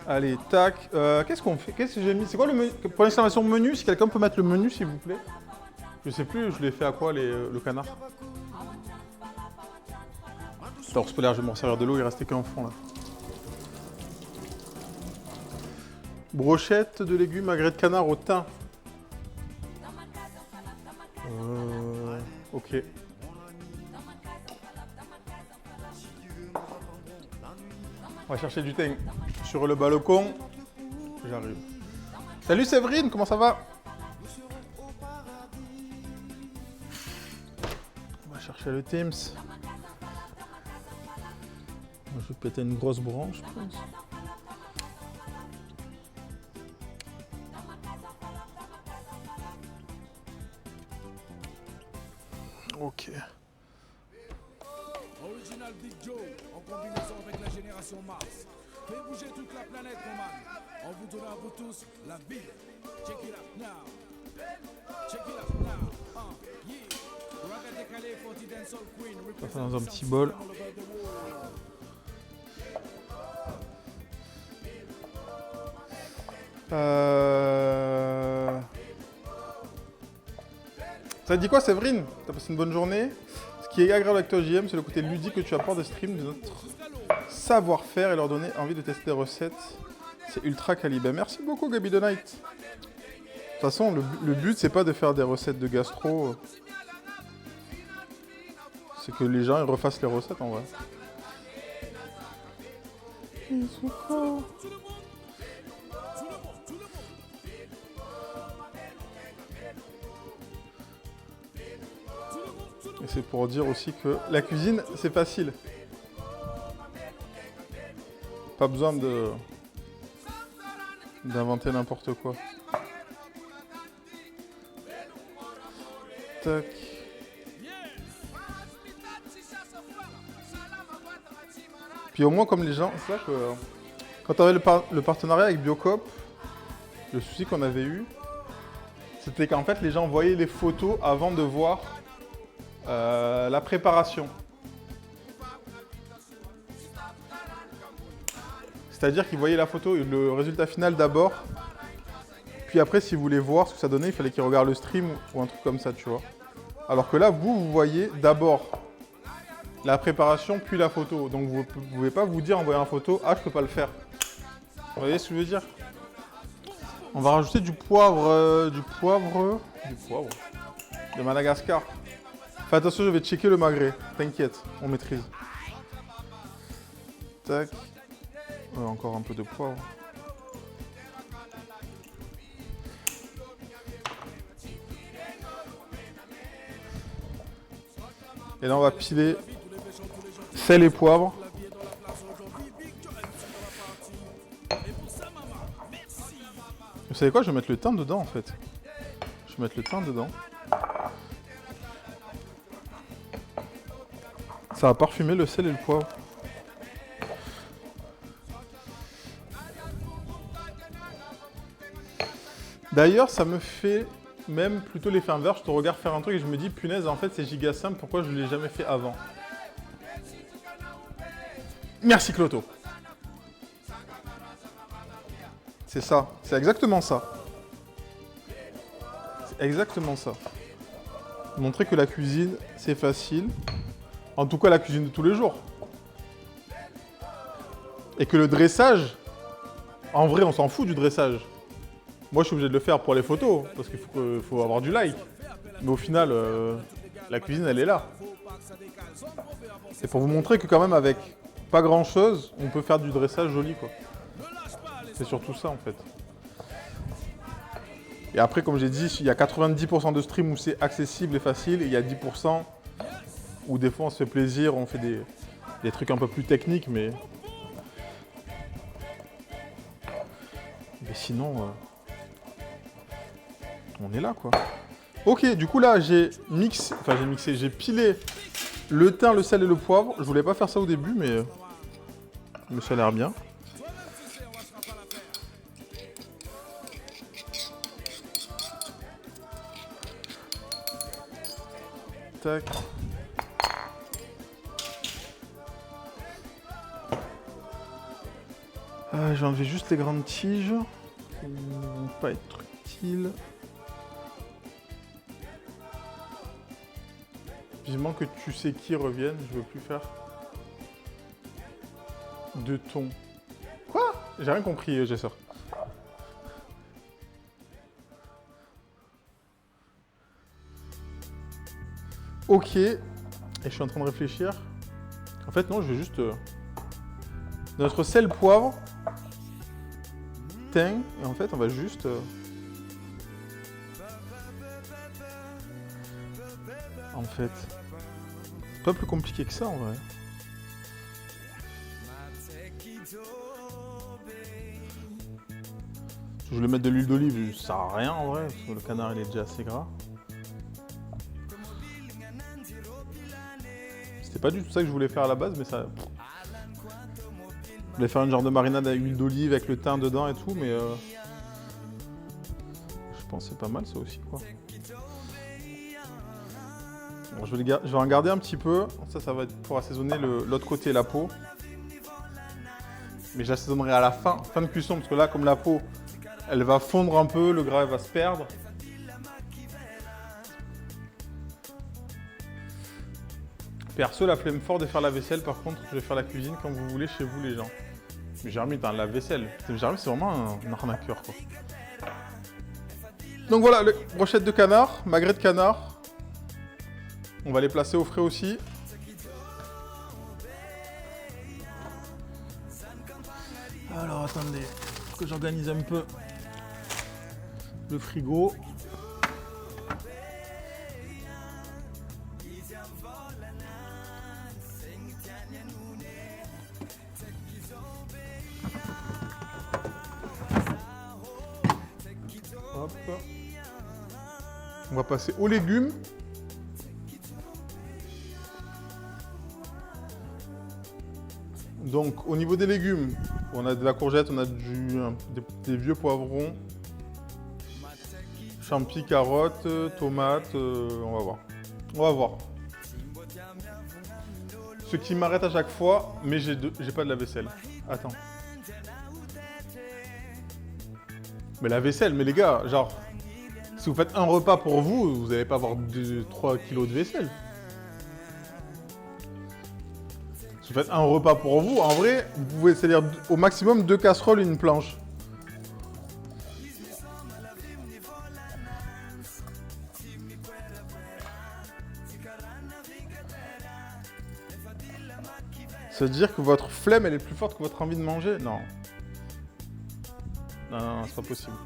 Allez, tac. Qu'est-ce qu'on fait? Qu'est-ce que j'ai mis? C'est quoi le menu? Pour l'exclamation menu, si quelqu'un peut mettre le menu, s'il vous plaît. Je sais plus, je l'ai fait à quoi le canard? Alors, spoiler, je vais m'en servir de l'eau, il restait qu'un fond là. Brochette de légumes à grès de canard au thym. Ok. On va chercher du thym sur le balcon. J'arrive. Salut Séverine, comment ça va? On va chercher le Teams. Je vais péter une grosse branche, je pense. Ok. Original Big Joe, en combinaison avec la génération Mars. Fait bouger toute la planète, mon man. En vous donnant à vous tous la vie. Check it out now. Check it out now. Yeah. Raga décalé, 40 dancehall queen. On va faire dans un petit bol. Ça te dit quoi, Séverine? T'as passé une bonne journée? Ce qui est agréable avec toi, JM, c'est le côté ludique que tu apportes des streams, de notre savoir-faire et leur donner envie de tester des recettes. C'est ultra quali. Ben, merci beaucoup, Gabi The Night. De toute façon, le but, c'est pas de faire des recettes de gastro. C'est que les gens ils refassent les recettes en vrai. Ils sont forts. Et c'est pour dire aussi que la cuisine, c'est facile. Pas besoin d'inventer n'importe quoi. Tac. Puis au moins comme les gens, c'est ça que quand on avait le partenariat avec Biocop, le souci qu'on avait eu, c'était qu'en fait les gens voyaient les photos avant de voir la préparation. C'est-à-dire qu'ils voyaient la photo et le résultat final d'abord. Puis après, s'ils voulaient voir ce que ça donnait, il fallait qu'ils regardent le stream ou un truc comme ça, tu vois. Alors que là, vous voyez d'abord la préparation, puis la photo. Donc vous ne pouvez pas vous dire en voyant la photo, ah, je peux pas le faire. Vous voyez ce que je veux dire? On va rajouter du poivre de Madagascar. Fais attention, je vais checker le magret. T'inquiète, on maîtrise. Tac. Ouais, encore un peu de poivre. Et là, on va piler sel et poivre. Vous savez quoi? Je vais mettre le thym dedans, en fait. Je vais mettre le thym dedans. Ça va parfumer le sel et le poivre. D'ailleurs, ça me fait même plutôt l'effet inverse. Je te regarde faire un truc et je me dis, punaise, en fait, c'est giga simple. Pourquoi je ne l'ai jamais fait avant? Merci, Cloto. C'est ça. C'est exactement ça. C'est exactement ça. Montrer que la cuisine, c'est facile. En tout cas, la cuisine de tous les jours. Et que le dressage, en vrai, on s'en fout du dressage. Moi, je suis obligé de le faire pour les photos, parce qu'il faut avoir du like. Mais au final, la cuisine, elle est là. C'est pour vous montrer que quand même, avec pas grand-chose, on peut faire du dressage joli, quoi. C'est surtout ça, en fait. Et après, comme j'ai dit, il y a 90% de streams où c'est accessible et facile, et il y a 10% où des fois, on se fait plaisir, on fait des trucs un peu plus techniques, mais sinon... on est là, quoi. Ok, du coup, là, j'ai pilé le thym, le sel et le poivre. Je voulais pas faire ça au début, mais ça a l'air bien. Tac. J'ai enlevé juste les grandes tiges. Pour pas être utile. Vivement que tu sais qui revienne, je veux plus faire de thon. Quoi? J'ai rien compris, Jessor. Ok. Et je suis en train de réfléchir. En fait, non, je vais juste... Notre sel, poivre, thym, et en fait, on va juste... En fait, c'est pas plus compliqué que ça en vrai. Je voulais mettre de l'huile d'olive, ça sert à rien en vrai, parce que le canard il est déjà assez gras. C'était pas du tout ça que je voulais faire à la base, mais ça... Je voulais faire une genre de marinade à l'huile d'olive avec le thym dedans et tout, mais... Je pense que c'est pas mal ça aussi, quoi. Bon, je vais en garder un petit peu. Ça va être pour assaisonner l'autre côté, la peau. Mais j'assaisonnerai à la fin de cuisson, parce que là, comme la peau, Elle va fondre un peu, le gras va se perdre. Perso, la flemme forte de faire la vaisselle, par contre, je vais faire la cuisine quand vous voulez chez vous, les gens. Mais Jérémy, t'as un lave-vaisselle. Jérémy, c'est vraiment un arnaqueur, quoi. Donc voilà, les brochettes de canard, magret de canard. On va les placer au frais aussi. Alors, attendez, faut que j'organise un peu le frigo. Hop. On va passer aux légumes. Donc au niveau des légumes, on a de la courgette, on a des vieux poivrons, champi, carottes, tomates, on va voir. On va voir. Ce qui m'arrête à chaque fois, mais j'ai pas de la vaisselle. Attends. Mais la vaisselle, mais les gars, genre, si vous faites un repas pour vous, vous n'allez pas avoir 3 kilos de vaisselle. Si vous faites un repas pour vous, en vrai, vous pouvez, c'est-à-dire au maximum 2 casseroles et une planche. C'est-à-dire que votre flemme, elle est plus forte que votre envie de manger? Non. Non, non, non, c'est pas possible.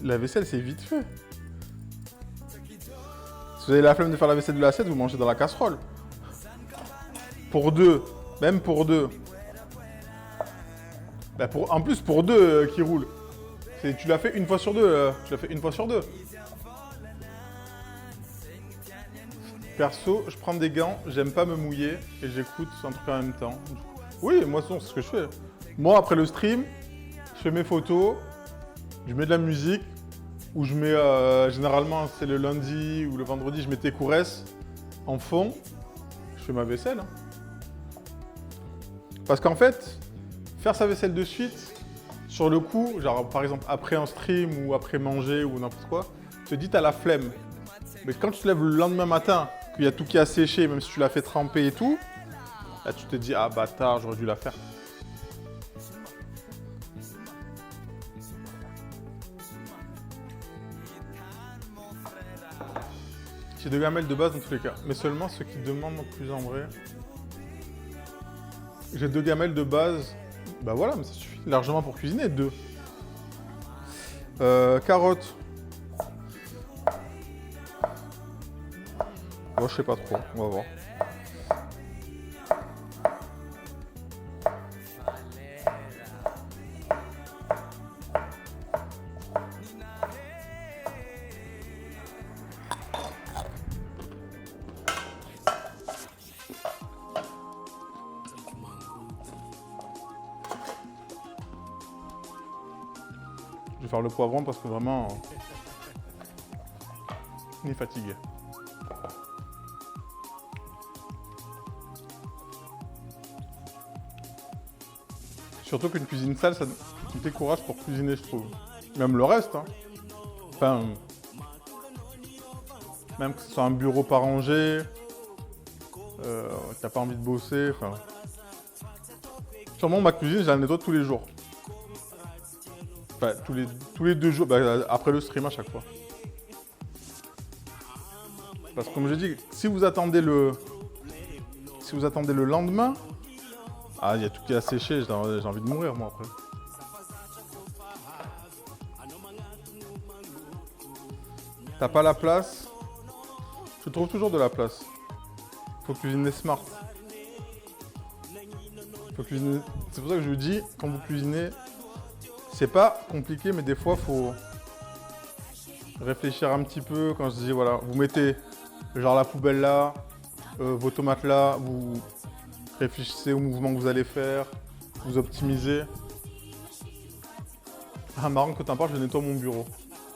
La vaisselle, c'est vite fait. Si vous avez la flemme de faire la vaisselle de l'assiette, vous mangez dans la casserole. Pour deux. Même pour deux. Bah en plus, pour deux qui roulent. Tu l'as fait une fois sur deux. Tu l'as fait une fois sur deux. Perso, je prends des gants, j'aime pas me mouiller et j'écoute un truc en même temps. Oui, moi, c'est ce que je fais. Moi, après le stream, je fais mes photos. Je mets de la musique, ou je mets, généralement c'est le lundi ou le vendredi, je mets Técourès en fond, je fais ma vaisselle. Hein. Parce qu'en fait, faire sa vaisselle de suite, sur le coup, genre par exemple après un stream ou après manger ou n'importe quoi, tu te dis t'as la flemme. Mais quand tu te lèves le lendemain matin, qu'il y a tout qui a séché, même si tu l'as fait tremper et tout, là tu te dis ah bâtard, j'aurais dû la faire. J'ai 2 gamelles de base dans tous les cas, mais seulement ceux qui demandent plus en vrai. J'ai 2 gamelles de base, bah voilà, mais ça suffit largement pour cuisiner, 2. Carottes. Moi, je sais pas trop, on va voir. Je vais faire le poivron parce que vraiment, on est fatigué. Surtout qu'une cuisine sale, ça me décourage pour cuisiner, je trouve. Même le reste, hein. Enfin, même que ce soit un bureau pas rangé, t'as pas envie de bosser, enfin. Sûrement ma cuisine, je la nettoie tous les jours. Enfin, tous les 2 jours, bah, après le stream à chaque fois. Parce que comme je dis, si vous attendez le lendemain, ah, il y a tout qui a séché, j'ai envie de mourir moi après. T'as pas la place? Je trouve toujours de la place. Faut cuisiner smart. Faut cuisiner. C'est pour ça que je vous dis, quand vous cuisinez, c'est pas compliqué, mais des fois, faut réfléchir un petit peu. Quand je dis, voilà, vous mettez genre la poubelle là, vos tomates là, vous réfléchissez au mouvement que vous allez faire, vous optimisez. Ah, marrant que t'en parles, je nettoie mon bureau.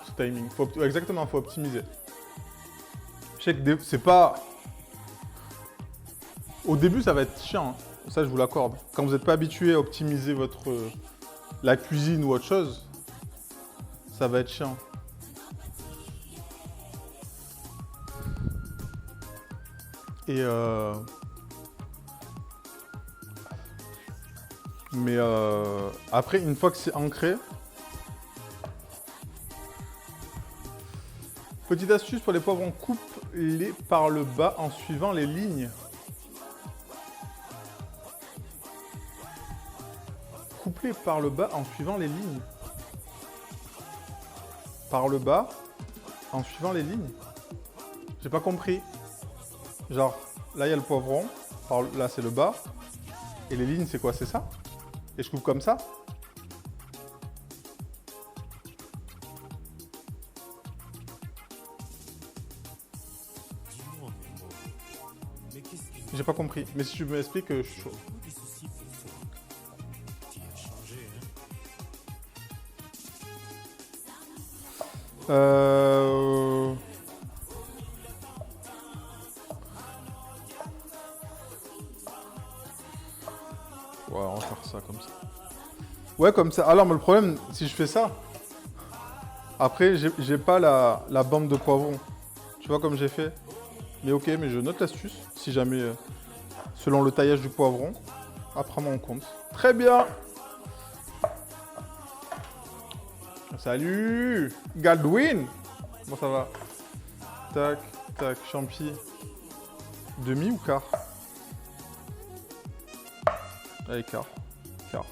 Ce timing. Exactement, faut optimiser. sais que c'est pas... Au début, ça va être chiant. Hein. Ça, je vous l'accorde. Quand vous n'êtes pas habitué à optimiser la cuisine ou autre chose, ça va être chiant. Et mais après, une fois que c'est ancré, petite astuce pour les poivrons, coupe-les par le bas en suivant les lignes. Coupe-les par le bas en suivant les lignes. Par le bas en suivant les lignes. J'ai pas compris. Genre, là il y a le poivron, là c'est le bas, et les lignes c'est quoi? C'est ça? Et je coupe comme ça? J'ai pas compris, mais si tu m'expliques, je suis chaud. Ouais, on va faire ça comme ça. Ouais, comme ça. Alors, mais le problème, si je fais ça, après, j'ai pas la bande de poivron. Tu vois comme j'ai fait? Mais ok, mais je note l'astuce. Si jamais, selon le taillage du poivron, à prendre en compte. Très bien. Salut Galdwin. Comment ça va? Tac, tac, champi. Demi ou quart? Allez, quart. Quart.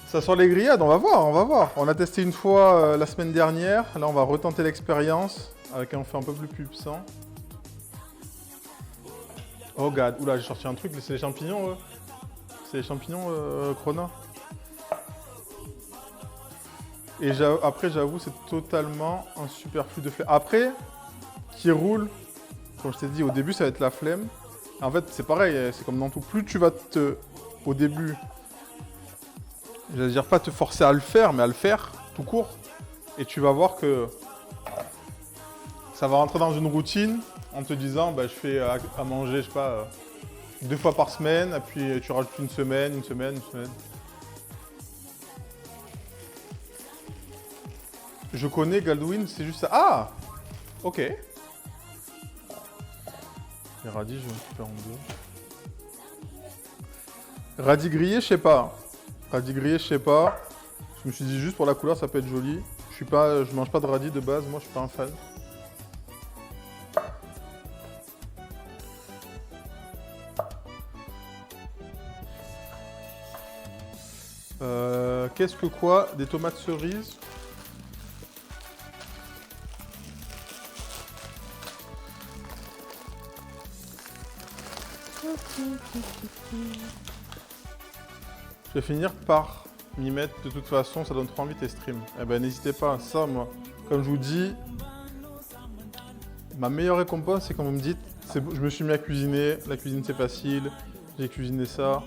Ça sort les grillades, on va voir, on va voir. On a testé une fois la semaine dernière. Là, on va retenter l'expérience avec un feu un peu plus puissant. Oh god, oula, j'ai sorti un truc, c'est les champignons. C'est les champignons, Krona. Et après, j'avoue, c'est totalement un superflu de flemme. Après, qui roule, comme je t'ai dit, au début, ça va être la flemme. En fait, c'est pareil, c'est comme dans tout. Plus tu vas au début, je vais dire pas te forcer à le faire, mais à le faire, tout court. Et tu vas voir que ça va rentrer dans une routine en te disant, bah, je fais à manger, je sais pas, 2 fois par semaine, et puis tu rajoutes une semaine, une semaine, une semaine. Je connais Galdwin, c'est juste ça. Ah! Ok. Les radis, je vais me couper en deux. Radis grillé, je sais pas. Radis grillé, je sais pas. Je me suis dit juste pour la couleur, ça peut être joli. Je mange pas de radis de base, moi je suis pas un fan. Qu'est-ce que quoi? Des tomates cerises. Je vais finir par m'y mettre, de toute façon, ça donne trop envie tes streams. Eh ben n'hésitez pas, ça moi, comme je vous dis, ma meilleure récompense c'est quand vous me dites, je me suis mis à cuisiner, la cuisine c'est facile, j'ai cuisiné ça.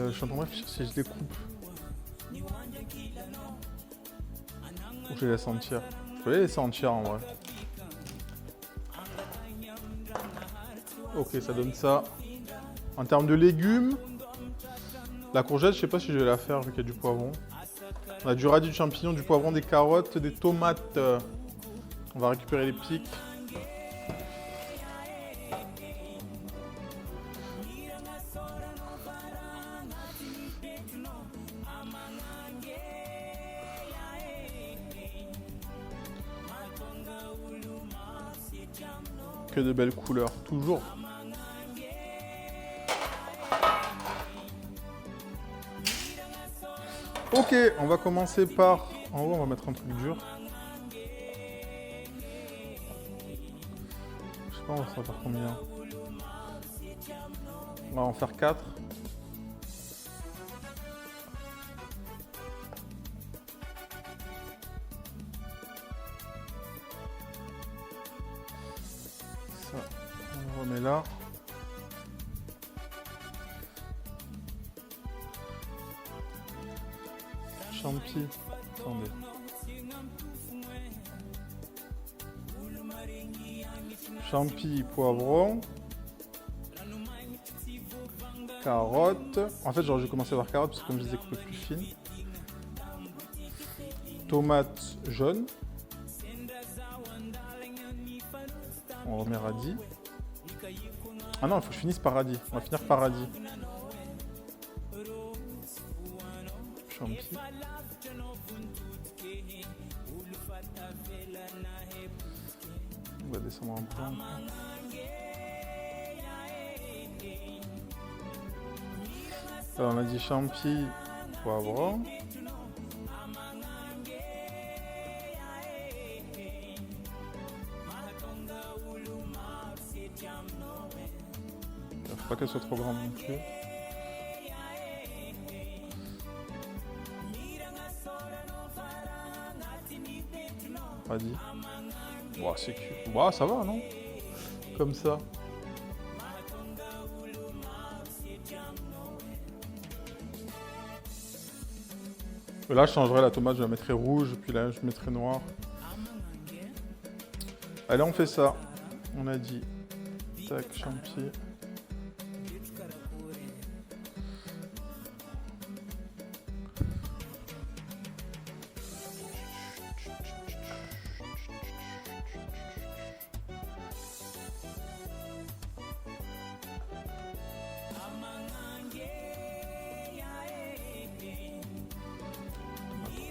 Je suis en train de réfléchir si je les coupe. Ou je les laisse entières. Je vais les laisser entières en vrai. Ok, ça donne ça. En termes de légumes, la courgette, je sais pas si je vais la faire vu qu'il y a du poivron. On a du radis, du champignon, du poivron, des carottes, des tomates. On va récupérer les pics. Que de belles couleurs, toujours. Ok, on va commencer par... En haut, on va mettre un truc dur. Je sais pas, on va faire combien? On va en faire 4. Ça, on remet là. champi. Attendez. Champi, poivron. Carottes. En fait, j'aurais dû commencer par carottes parce que comme je les ai coupées plus fines. Tomates jaunes. On remet radis. Ah non, il faut que je finisse par radis. On va finir par radis. Champi. On va descendre un peu. Alors on a dit champi, poivron. Faut pas qu'elle soit trop grande non plus. Radis. Wow, c'est cute. Wow, ça va, non? Comme ça. Là, je changerai la tomate, je la mettrai rouge, puis là, je mettrai noir. Allez, on fait ça. On a dit. Tac, champi.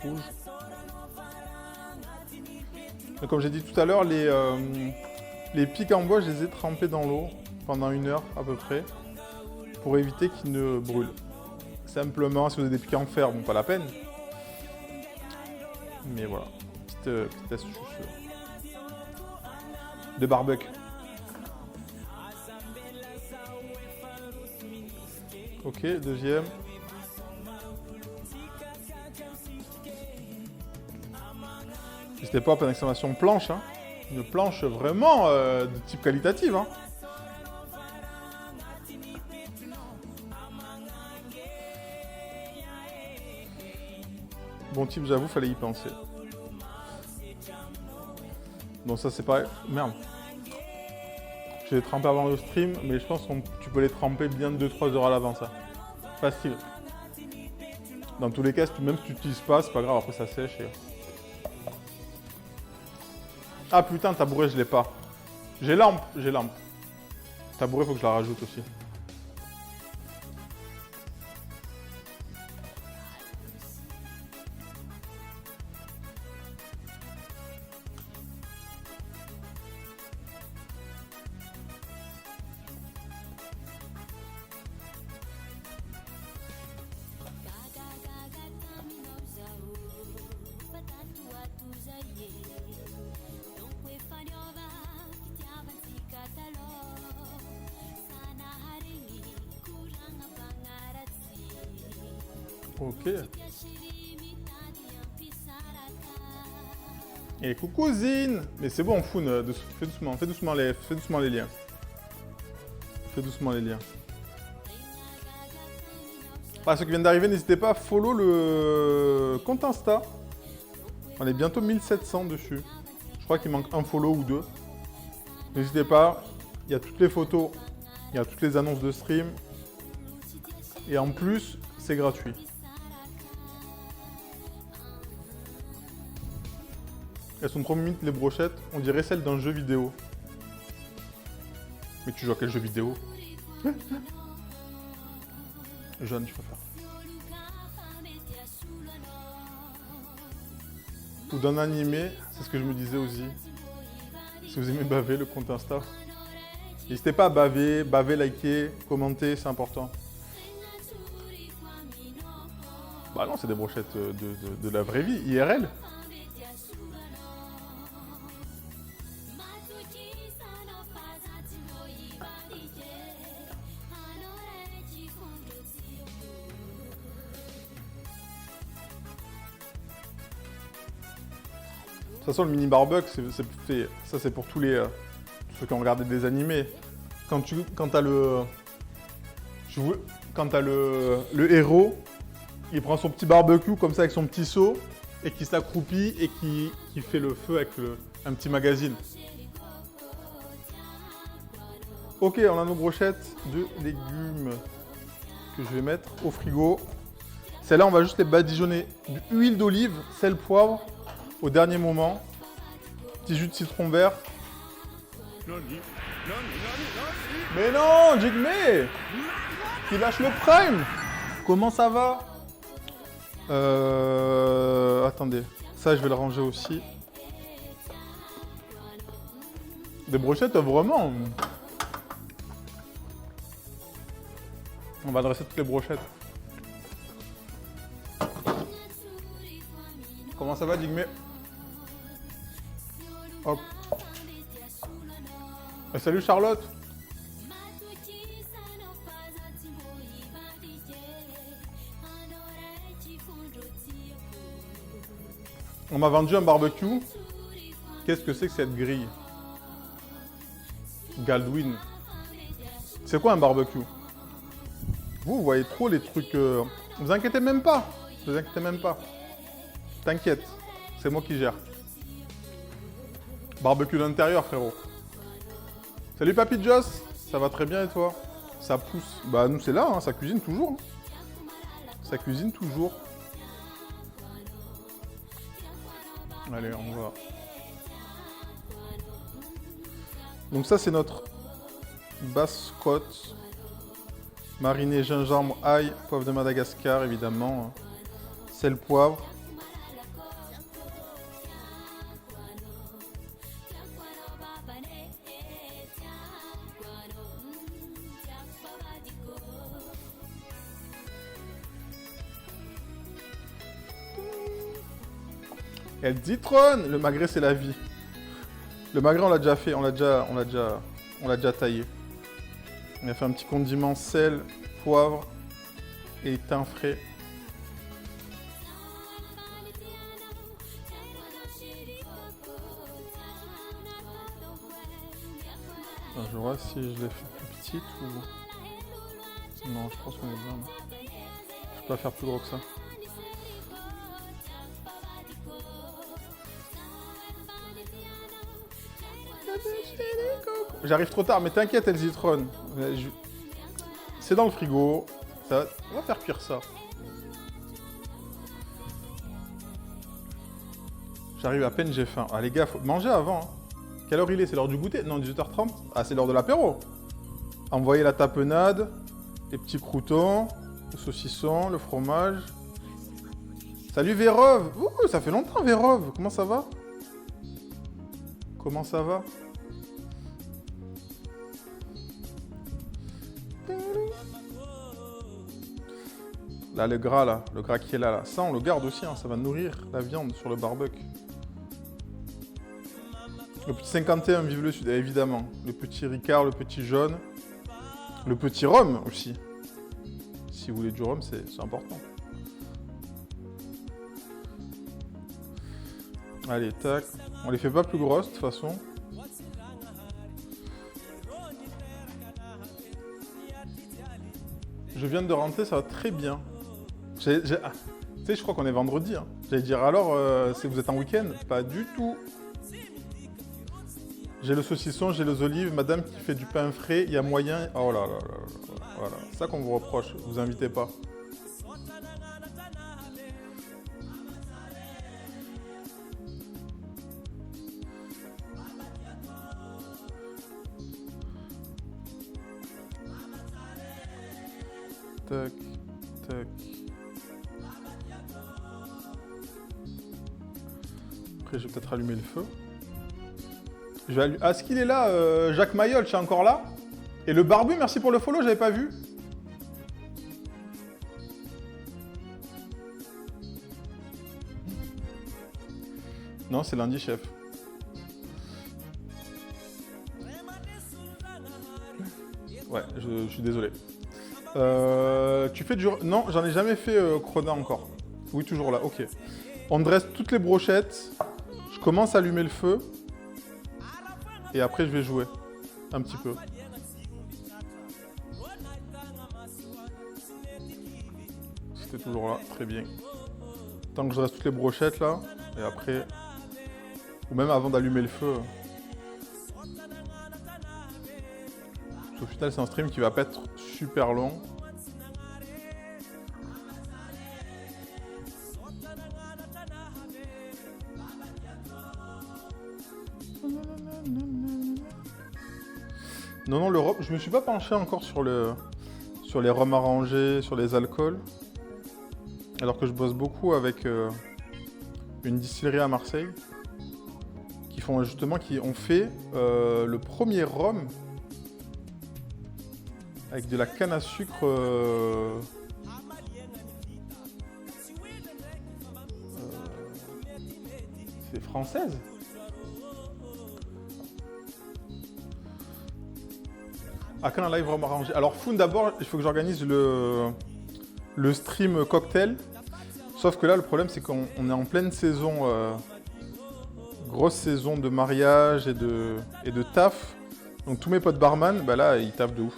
Rouge. Et comme j'ai dit tout à l'heure, les pics en bois, je les ai trempés dans l'eau pendant 1 heure à peu près pour éviter qu'ils ne brûlent. Simplement, si vous avez des pics en fer, bon, pas la peine. Mais voilà, petite astuce de barbecue. Ok, deuxième. N'hésitez pas à faire une exclamation planche, hein. Une planche vraiment de type qualitative. Hein. Bon type, j'avoue, fallait y penser. Donc ça c'est pareil. Merde. Je l'ai trempé avant le stream, mais je pense que tu peux les tremper bien 2-3 heures à l'avance. Ça. Facile. Dans tous les cas, même si tu n'utilises pas, c'est pas grave, après ça sèche. Et... Ah putain, tabouret, je l'ai pas. J'ai lampe. Tabouret, faut que je la rajoute aussi. Ok. Et coucou Zine. Mais c'est bon, Foun, fais doucement les liens. Fais doucement les liens. Ah, ceux qui viennent d'arriver, n'hésitez pas à follow le compte Insta. On est bientôt 1700 dessus. Je crois qu'il manque un follow ou 2. N'hésitez pas, il y a toutes les photos, il y a toutes les annonces de stream. Et en plus, c'est gratuit. Elles sont trop mimiques les brochettes, on dirait celles d'un jeu vidéo. Mais tu joues à quel jeu vidéo? Jeanne, je préfère. Ou d'un animé, c'est ce que je me disais aussi. Si vous aimez baver, le compte Insta. N'hésitez pas à baver, liker, commenter, c'est important. Bah non, c'est des brochettes de la vraie vie, IRL. De toute façon, le mini barbecue, ça c'est pour tous ceux qui ont regardé des animés. Quand t'as le héros Il prend son petit barbecue comme ça avec son petit seau et qui s'accroupit et qui fait le feu avec un petit magazine. Ok, on a nos brochettes de légumes que je vais mettre au frigo. Celles-là, on va juste les badigeonner d'huile d'olive, sel, poivre au dernier moment. Petit jus de citron vert. Mais non, Jigme qui lâche le prime. Comment ça va? Attendez, ça je vais le ranger aussi. Des brochettes vraiment. On va dresser toutes les brochettes. Comment ça va, Jigme? Hop. Et salut Charlotte. On m'a vendu un barbecue. Qu'est-ce que c'est que cette grille? Galdwin. C'est quoi un barbecue? Vous voyez trop les trucs... Vous inquiétez même pas. Vous inquiétez même pas. T'inquiète. C'est moi qui gère. Barbecue d'intérieur, frérot. Salut Papy Joss. Ça va très bien et toi? Ça pousse. Bah nous c'est là, hein, ça cuisine toujours. Hein. Ça cuisine toujours. Allez, on va. Donc ça c'est notre basse-côte. Mariné, gingembre, ail, poivre de Madagascar évidemment. Sel, poivre. Elle ditronne. Le magret c'est la vie. Le magret on l'a déjà fait, on l'a déjà taillé. On a fait un petit condiment sel, poivre et thym frais. Alors, je vois si je l'ai fait plus petite ou... Non, je pense qu'on est bien. Là. Je peux pas faire plus gros que ça. J'arrive trop tard, mais t'inquiète, elle zitronne. C'est dans le frigo. On va faire cuire ça. J'arrive à peine, j'ai faim. Ah les gars, faut manger avant. Hein. Quelle heure il est? C'est l'heure du goûter? Non, 18h30. Ah, c'est l'heure de l'apéro. Envoyez la tapenade, les petits croûtons, le saucisson, le fromage. Salut Vérov. Ouh, ça fait longtemps Vérov. Comment ça va? Comment ça va? Là, le gras qui est là. Ça, on le garde aussi, hein, ça va nourrir la viande sur le barbecue. Le petit 51, vive le sud, évidemment. Le petit Ricard, le petit jaune. Le petit rhum aussi. Si vous voulez du rhum, c'est important. Allez, tac. On les fait pas plus grosses, de toute façon. Je viens de rentrer, ça va très bien. Tu sais, je crois qu'on est vendredi. Hein. J'allais dire alors, si vous êtes en week-end, pas du tout. J'ai le saucisson, j'ai les olives, madame qui fait du pain frais, il y a moyen... Oh là là là là, voilà. C'est ça qu'on vous reproche, vous invitez pas. Tac, tac. Après, je vais peut-être allumer le feu. Est-ce qu'il est là, Jacques Mayol, c'est encore là? Et le barbu, merci pour le follow, j'avais pas vu. Non, c'est lundi, chef. Ouais, je suis désolé. Tu fais du... Non, j'en ai jamais fait Crona encore. Oui, toujours là, ok. On dresse toutes les brochettes. Je commence à allumer le feu. Et après, je vais jouer. Un petit peu. c'est toujours là, très bien. Tant que je reste toutes les brochettes là, et après, ou même avant d'allumer le feu. Au final, c'est un stream qui va pas être super long. Non, le rhum, je me suis pas penché encore sur les rhums arrangés, sur les alcools. Alors que je bosse beaucoup avec une distillerie à Marseille qui ont fait le premier rhum avec de la canne à sucre c'est française. Ah, quand un live rhum arrangé. Alors Foun, d'abord, il faut que j'organise le stream cocktail. Sauf que là, le problème, c'est qu'on est en pleine saison, grosse saison de mariage et de taf. Donc tous mes potes barman, bah là, ils taffent de ouf.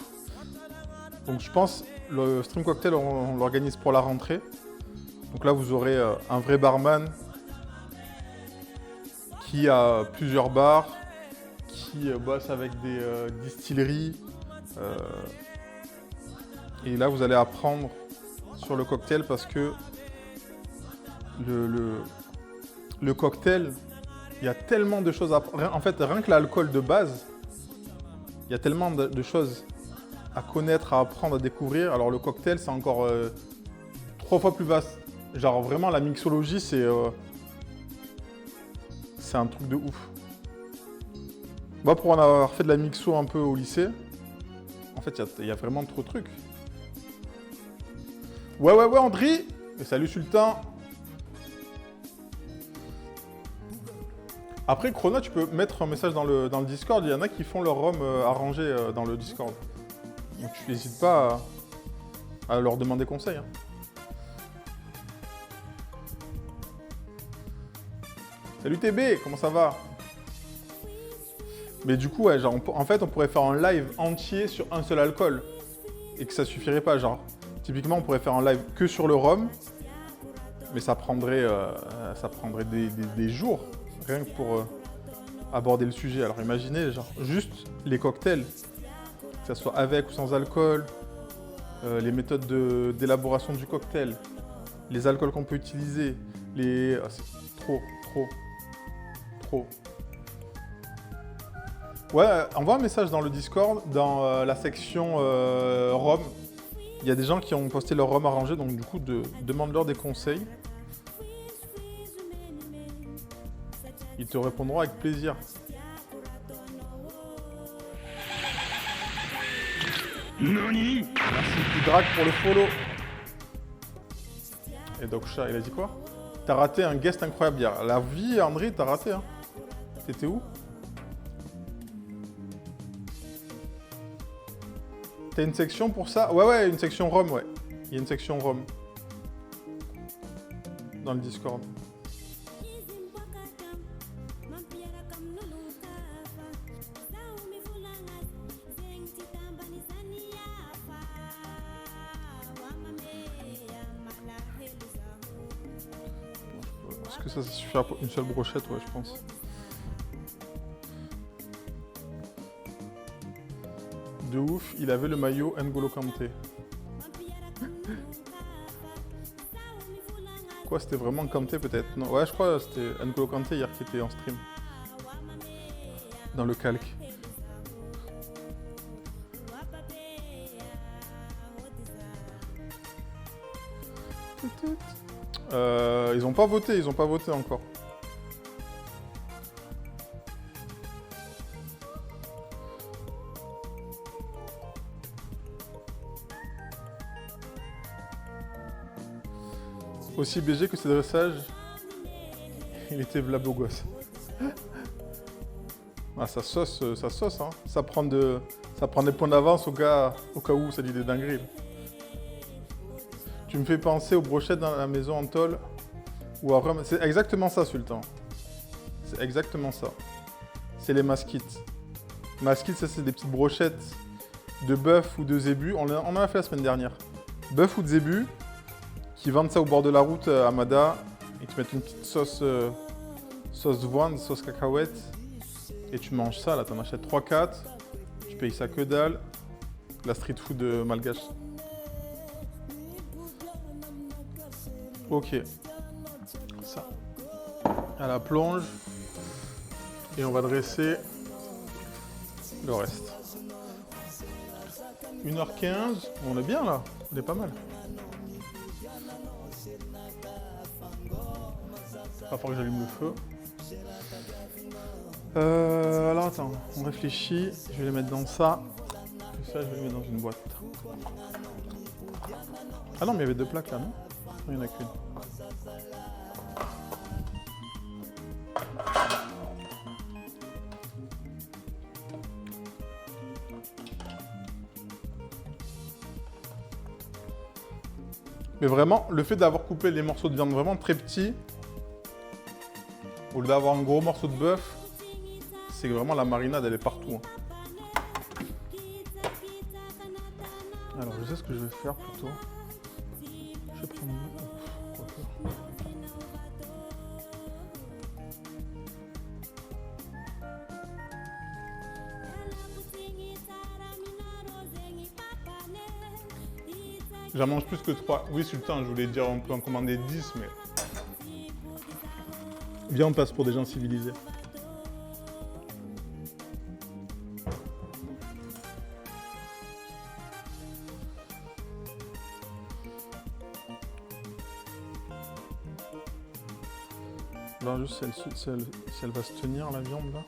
Donc je pense le stream cocktail, on l'organise pour la rentrée. Donc là, vous aurez un vrai barman qui a plusieurs bars, qui bosse avec des distilleries. Et là, vous allez apprendre sur le cocktail parce que le cocktail, il y a tellement de choses à apprendre. En fait, rien que l'alcool de base, il y a tellement de choses à connaître, à apprendre, à découvrir. Alors le cocktail, c'est encore 3 fois plus vaste. Genre vraiment, la mixologie, c'est un truc de ouf. Moi, pour en avoir fait de la mixo un peu au lycée, en fait, il y a vraiment trop de trucs. Ouais, André. Et salut Sultan. Après, Chrono, tu peux mettre un message dans le Discord. Il y en a qui font leur rhum arrangé dans le Discord. Donc, tu n'hésites pas à leur demander conseil. Hein. Salut TB, comment ça va? Mais du coup, ouais, genre, en fait, on pourrait faire un live entier sur un seul alcool. Et que ça suffirait pas, genre. Typiquement, on pourrait faire un live que sur le rhum. Mais ça prendrait des jours. Rien que pour aborder le sujet. Alors imaginez, genre, juste les cocktails. Que ça soit avec ou sans alcool. Les méthodes d'élaboration du cocktail. Les alcools qu'on peut utiliser. C'est trop. Ouais, envoie un message dans le Discord, dans la section rhum. Il y a des gens qui ont posté leur rhum arrangé, donc du coup, demande-leur des conseils. Ils te répondront avec plaisir. Merci Drag pour le follow. Et Doksha, il a dit quoi? T'as raté un guest incroyable hier. La vie, André, t'as raté, hein. T'étais où? T'as une section pour ça? Ouais, une section rhum, ouais. Il y a une section rhum. Dans le Discord. Est-ce que ça suffit à une seule brochette? Ouais, je pense. De ouf, il avait le maillot N'Golo Kanté. Quoi, c'était vraiment Kanté peut-être? Non, ouais, je crois que c'était N'Golo Kanté hier qui était en stream. Dans le calque. Ils ont pas voté encore. Aussi BG que ses dressages, il était v'là beau gosse. Ah, ça sauce, hein. Ça prend des points d'avance au cas où ça dit des dingueries. Tu me fais penser aux brochettes dans la maison en tôle ou à rhum. C'est exactement ça, Sultan. C'est exactement ça. C'est les masquites. Masquites, ça c'est des petites brochettes de bœuf ou de zébu. On en a fait la semaine dernière. Bœuf ou de zébu. qui vendent ça au bord de la route à Amada. Ils te mettent une petite sauce, sauce d'avoine, sauce cacahuète. Et tu manges ça, là, t'en achètes 3-4. Tu payes ça que dalle. La street food malgache. Ok. Ça. À la plonge. Et on va dresser le reste. 1h15. On est bien là. On est pas mal. Il va falloir que j'allume le feu. Alors attends, on réfléchit. Je vais les mettre dans ça. Et ça, je vais les mettre dans une boîte. Ah non, mais il y avait 2 plaques là, non? Il n'y en a qu'une. Mais vraiment, le fait d'avoir coupé les morceaux de viande vraiment très petits, au lieu d'avoir un gros morceau de bœuf, c'est que vraiment la marinade elle est partout. Hein. Alors je sais ce que je vais faire plutôt. Je vais prendre... J'en mange plus que 3. Oui, Sultan, je voulais dire on peut en commander 10, mais... Viens, on passe pour des gens civilisés. Là, juste si elle va se tenir, la viande, là.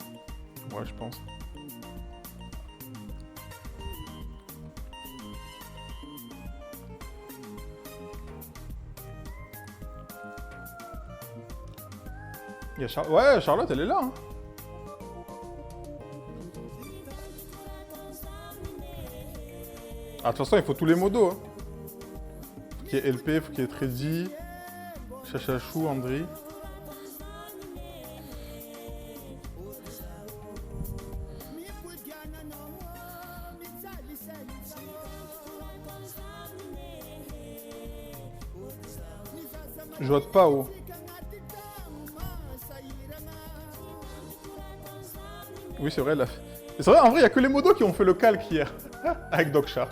Ouais, je pense. Il y a ouais, Charlotte, elle est là. Hein. Ah, de toute façon, il faut tous les modos. Hein. Faut qu'il y ait LP, faut qu'il y ait Treddy, Chachachou, Andri. Je vote pas haut. Oui, c'est vrai. C'est vrai, en vrai, il n'y a que les modos qui ont fait le calque hier. Avec Doksha.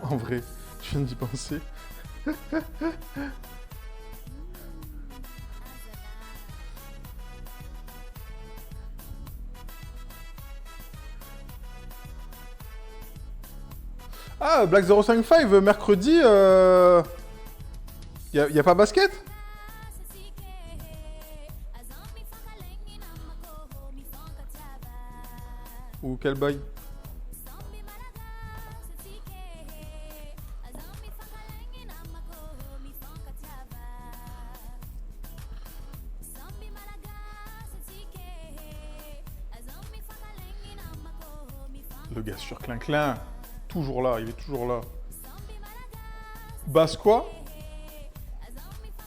En vrai, je viens d'y penser. Ah, Black 055, mercredi, y a pas basket? Ou quel bail? Le gars sur Clin-Clin, toujours là, il est toujours là. Basse quoi?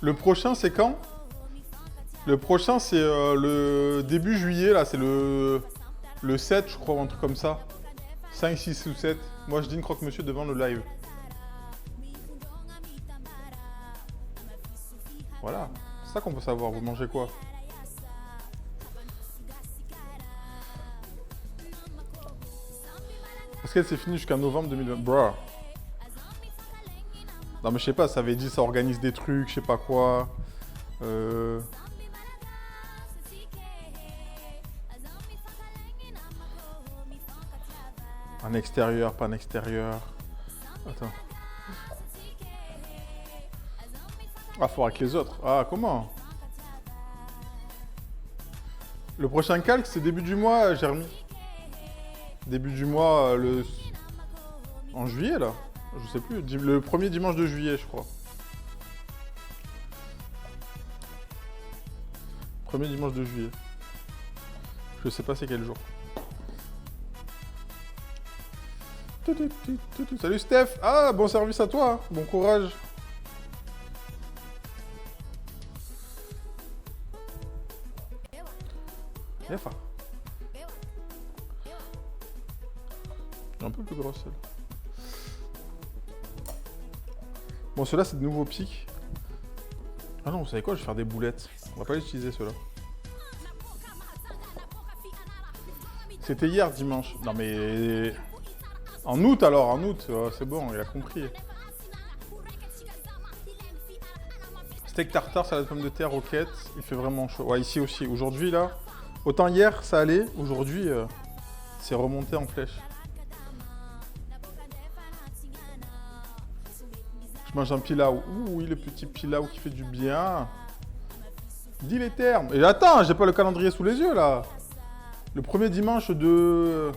Le prochain, c'est quand? Le prochain, c'est le début juillet, là, c'est le 7, je crois, ou un truc comme ça. 5, 6 ou 7. Moi, je dîne croque-monsieur devant le live. Voilà, c'est ça qu'on peut savoir. Vous mangez quoi? Parce qu'elle c'est fini jusqu'à novembre 2020. Bruh. Non mais je sais pas, ça avait dit ça organise des trucs, je sais pas quoi. Un extérieur, pas un extérieur. Attends. Ah, faut avec les autres. Ah, comment? Le prochain calque, c'est début du mois, Jeremy. Début du mois, en juillet, là. Je sais plus. Le premier dimanche de juillet, je crois. Premier dimanche de juillet. Je sais pas c'est quel jour. Salut Steph. Ah, bon service à toi. Bon courage. Yefa. Un peu plus grosse, celle. Bon, ceux-là, c'est de nouveaux pics. Ah non, vous savez quoi? Je vais faire des boulettes. On va pas les utiliser, ceux-là. C'était hier, dimanche. Non, mais... En août, alors, en août. Oh, c'est bon, il a compris. Steak tartare, salade de pommes de terre, roquette. Il fait vraiment chaud. Ouais, ici aussi. Aujourd'hui, là... Autant hier, ça allait. Aujourd'hui, c'est remonté en flèche. Je mange un pilau. Ouh, oui, le petit pilau qui fait du bien. Dis les termes. Et attends, j'ai pas le calendrier sous les yeux, là. Le premier dimanche du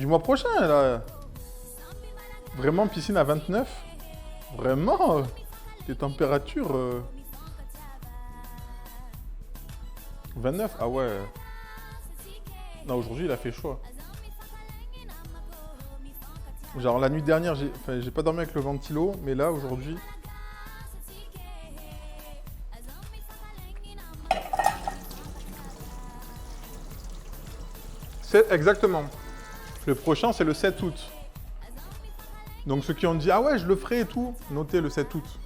mois prochain, là. Vraiment, piscine à 29. Vraiment. Les températures... 29, ah ouais. Non, aujourd'hui, il a fait chaud. Genre, la nuit dernière, j'ai pas dormi avec le ventilo, mais là, aujourd'hui... C'est exactement. Le prochain, c'est le 7 août. Donc, ceux qui ont dit « Ah ouais, je le ferai et tout », notez le 7 août.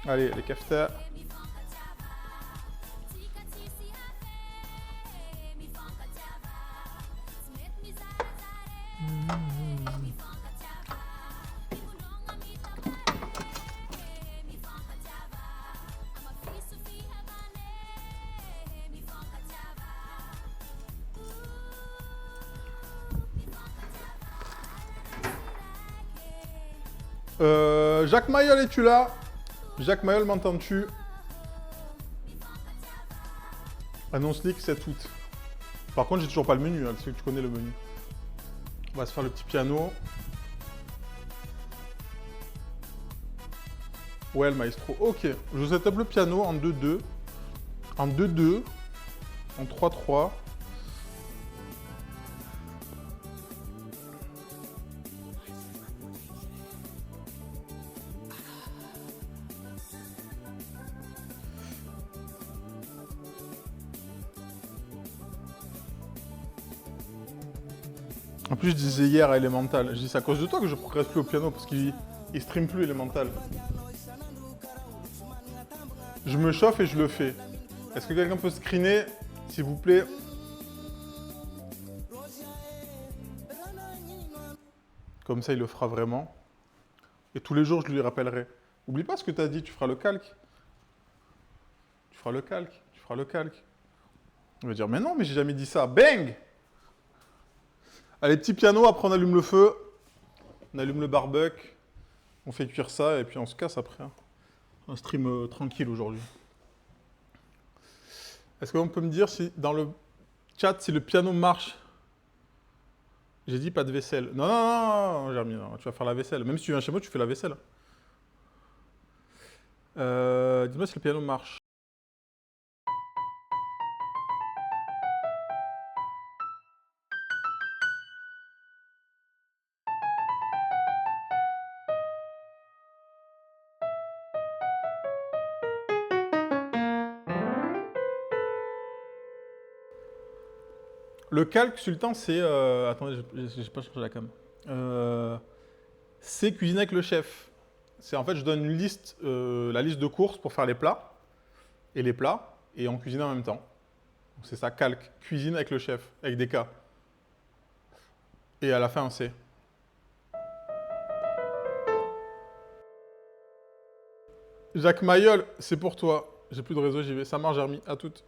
Allez, les cafetières. Jacques Mayol, es-tu là? Jacques Mayol, m'entends-tu? Annonce leak 7 août. Par contre, j'ai toujours pas le menu, hein, tu connais le menu. On va se faire le petit piano. Ouais, le maestro. Ok, je vous setup le piano en 2-2. En 2-2. En 3-3. En plus, je disais hier à Elemental, je dis c'est à cause de toi que je progresse plus au piano parce qu'il stream plus Elemental. Je me chauffe et je le fais. Est-ce que quelqu'un peut screener, s'il vous plaît? Comme ça, il le fera vraiment. Et tous les jours, je lui rappellerai. Oublie pas ce que tu as dit, tu feras le calque. Tu feras le calque, tu feras le calque. Il va dire, mais non, mais j'ai jamais dit ça. Bang! Allez, petit piano, après on allume le feu, on allume le barbecue, on fait cuire ça et puis on se casse après. Hein. Un stream tranquille aujourd'hui. Est-ce qu'on peut me dire si dans le chat si le piano marche? J'ai dit pas de vaisselle. Non, non, non, non, Germaine, tu vas faire la vaisselle. Même si tu viens chez moi, tu fais la vaisselle. Dis-moi si le piano marche. Le calque, Sultan, c'est... Attendez, j'ai pas changé la cam. C'est cuisiner avec le chef. C'est en fait, je donne une liste, la liste de courses pour faire les plats, et on cuisine en même temps. C'est ça, calque, cuisine avec le chef, avec des cas. Et à la fin, un C. Jacques Mayol, c'est pour toi. J'ai plus de réseau, j'y vais. Ça marche, Jeremy. À toutes.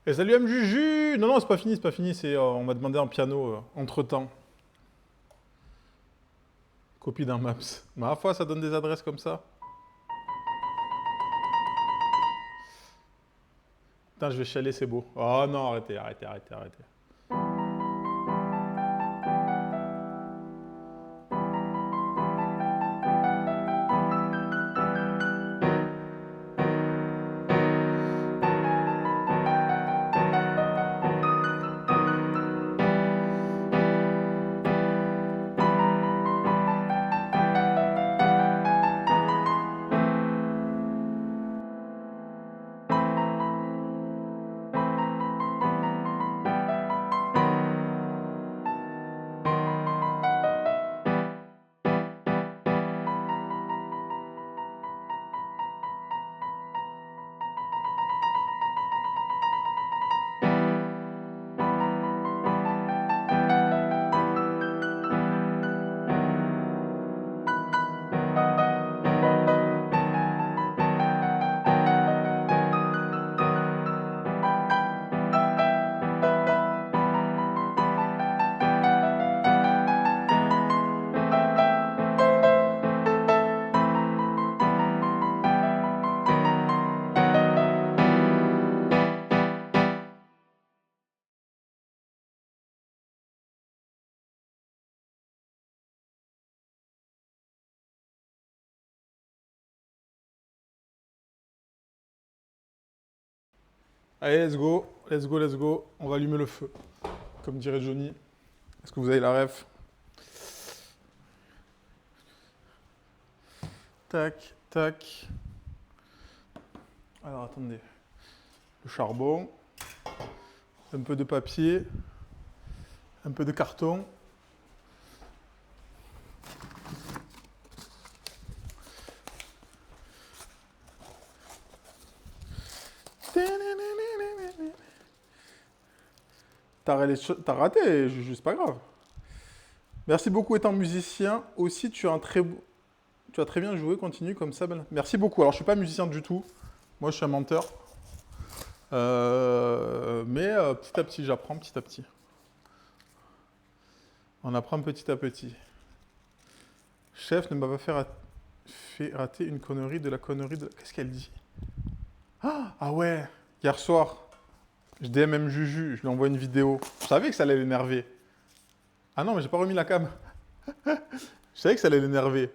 Et salut M Juju. Non, non, c'est pas fini, c'est pas fini. On m'a demandé un piano entre-temps. Copie d'un Maps. Ma foi, ça donne des adresses comme ça. Putain, je vais chialer, c'est beau. Oh non, arrêtez. Allez, let's go. On va allumer le feu. Comme dirait Johnny. Est-ce que vous avez la ref? Tac, tac. Alors, attendez. Le charbon. Un peu de papier. Un peu de carton. T'as raté, Juju, c'est pas grave. Merci beaucoup étant musicien. Aussi, tu as très bien joué, continue comme ça. Merci beaucoup. Alors, je suis pas musicien du tout. Moi, je suis un menteur. Mais petit à petit, j'apprends petit à petit. On apprend petit à petit. Chef ne m'a pas fait rater une connerie de la connerie de... Qu'est-ce qu'elle dit? Ah ouais, hier soir, je DM Juju, je lui envoie une vidéo. Je savais que ça allait l'énerver. Ah non, mais j'ai pas remis la cam. Je savais que ça allait l'énerver.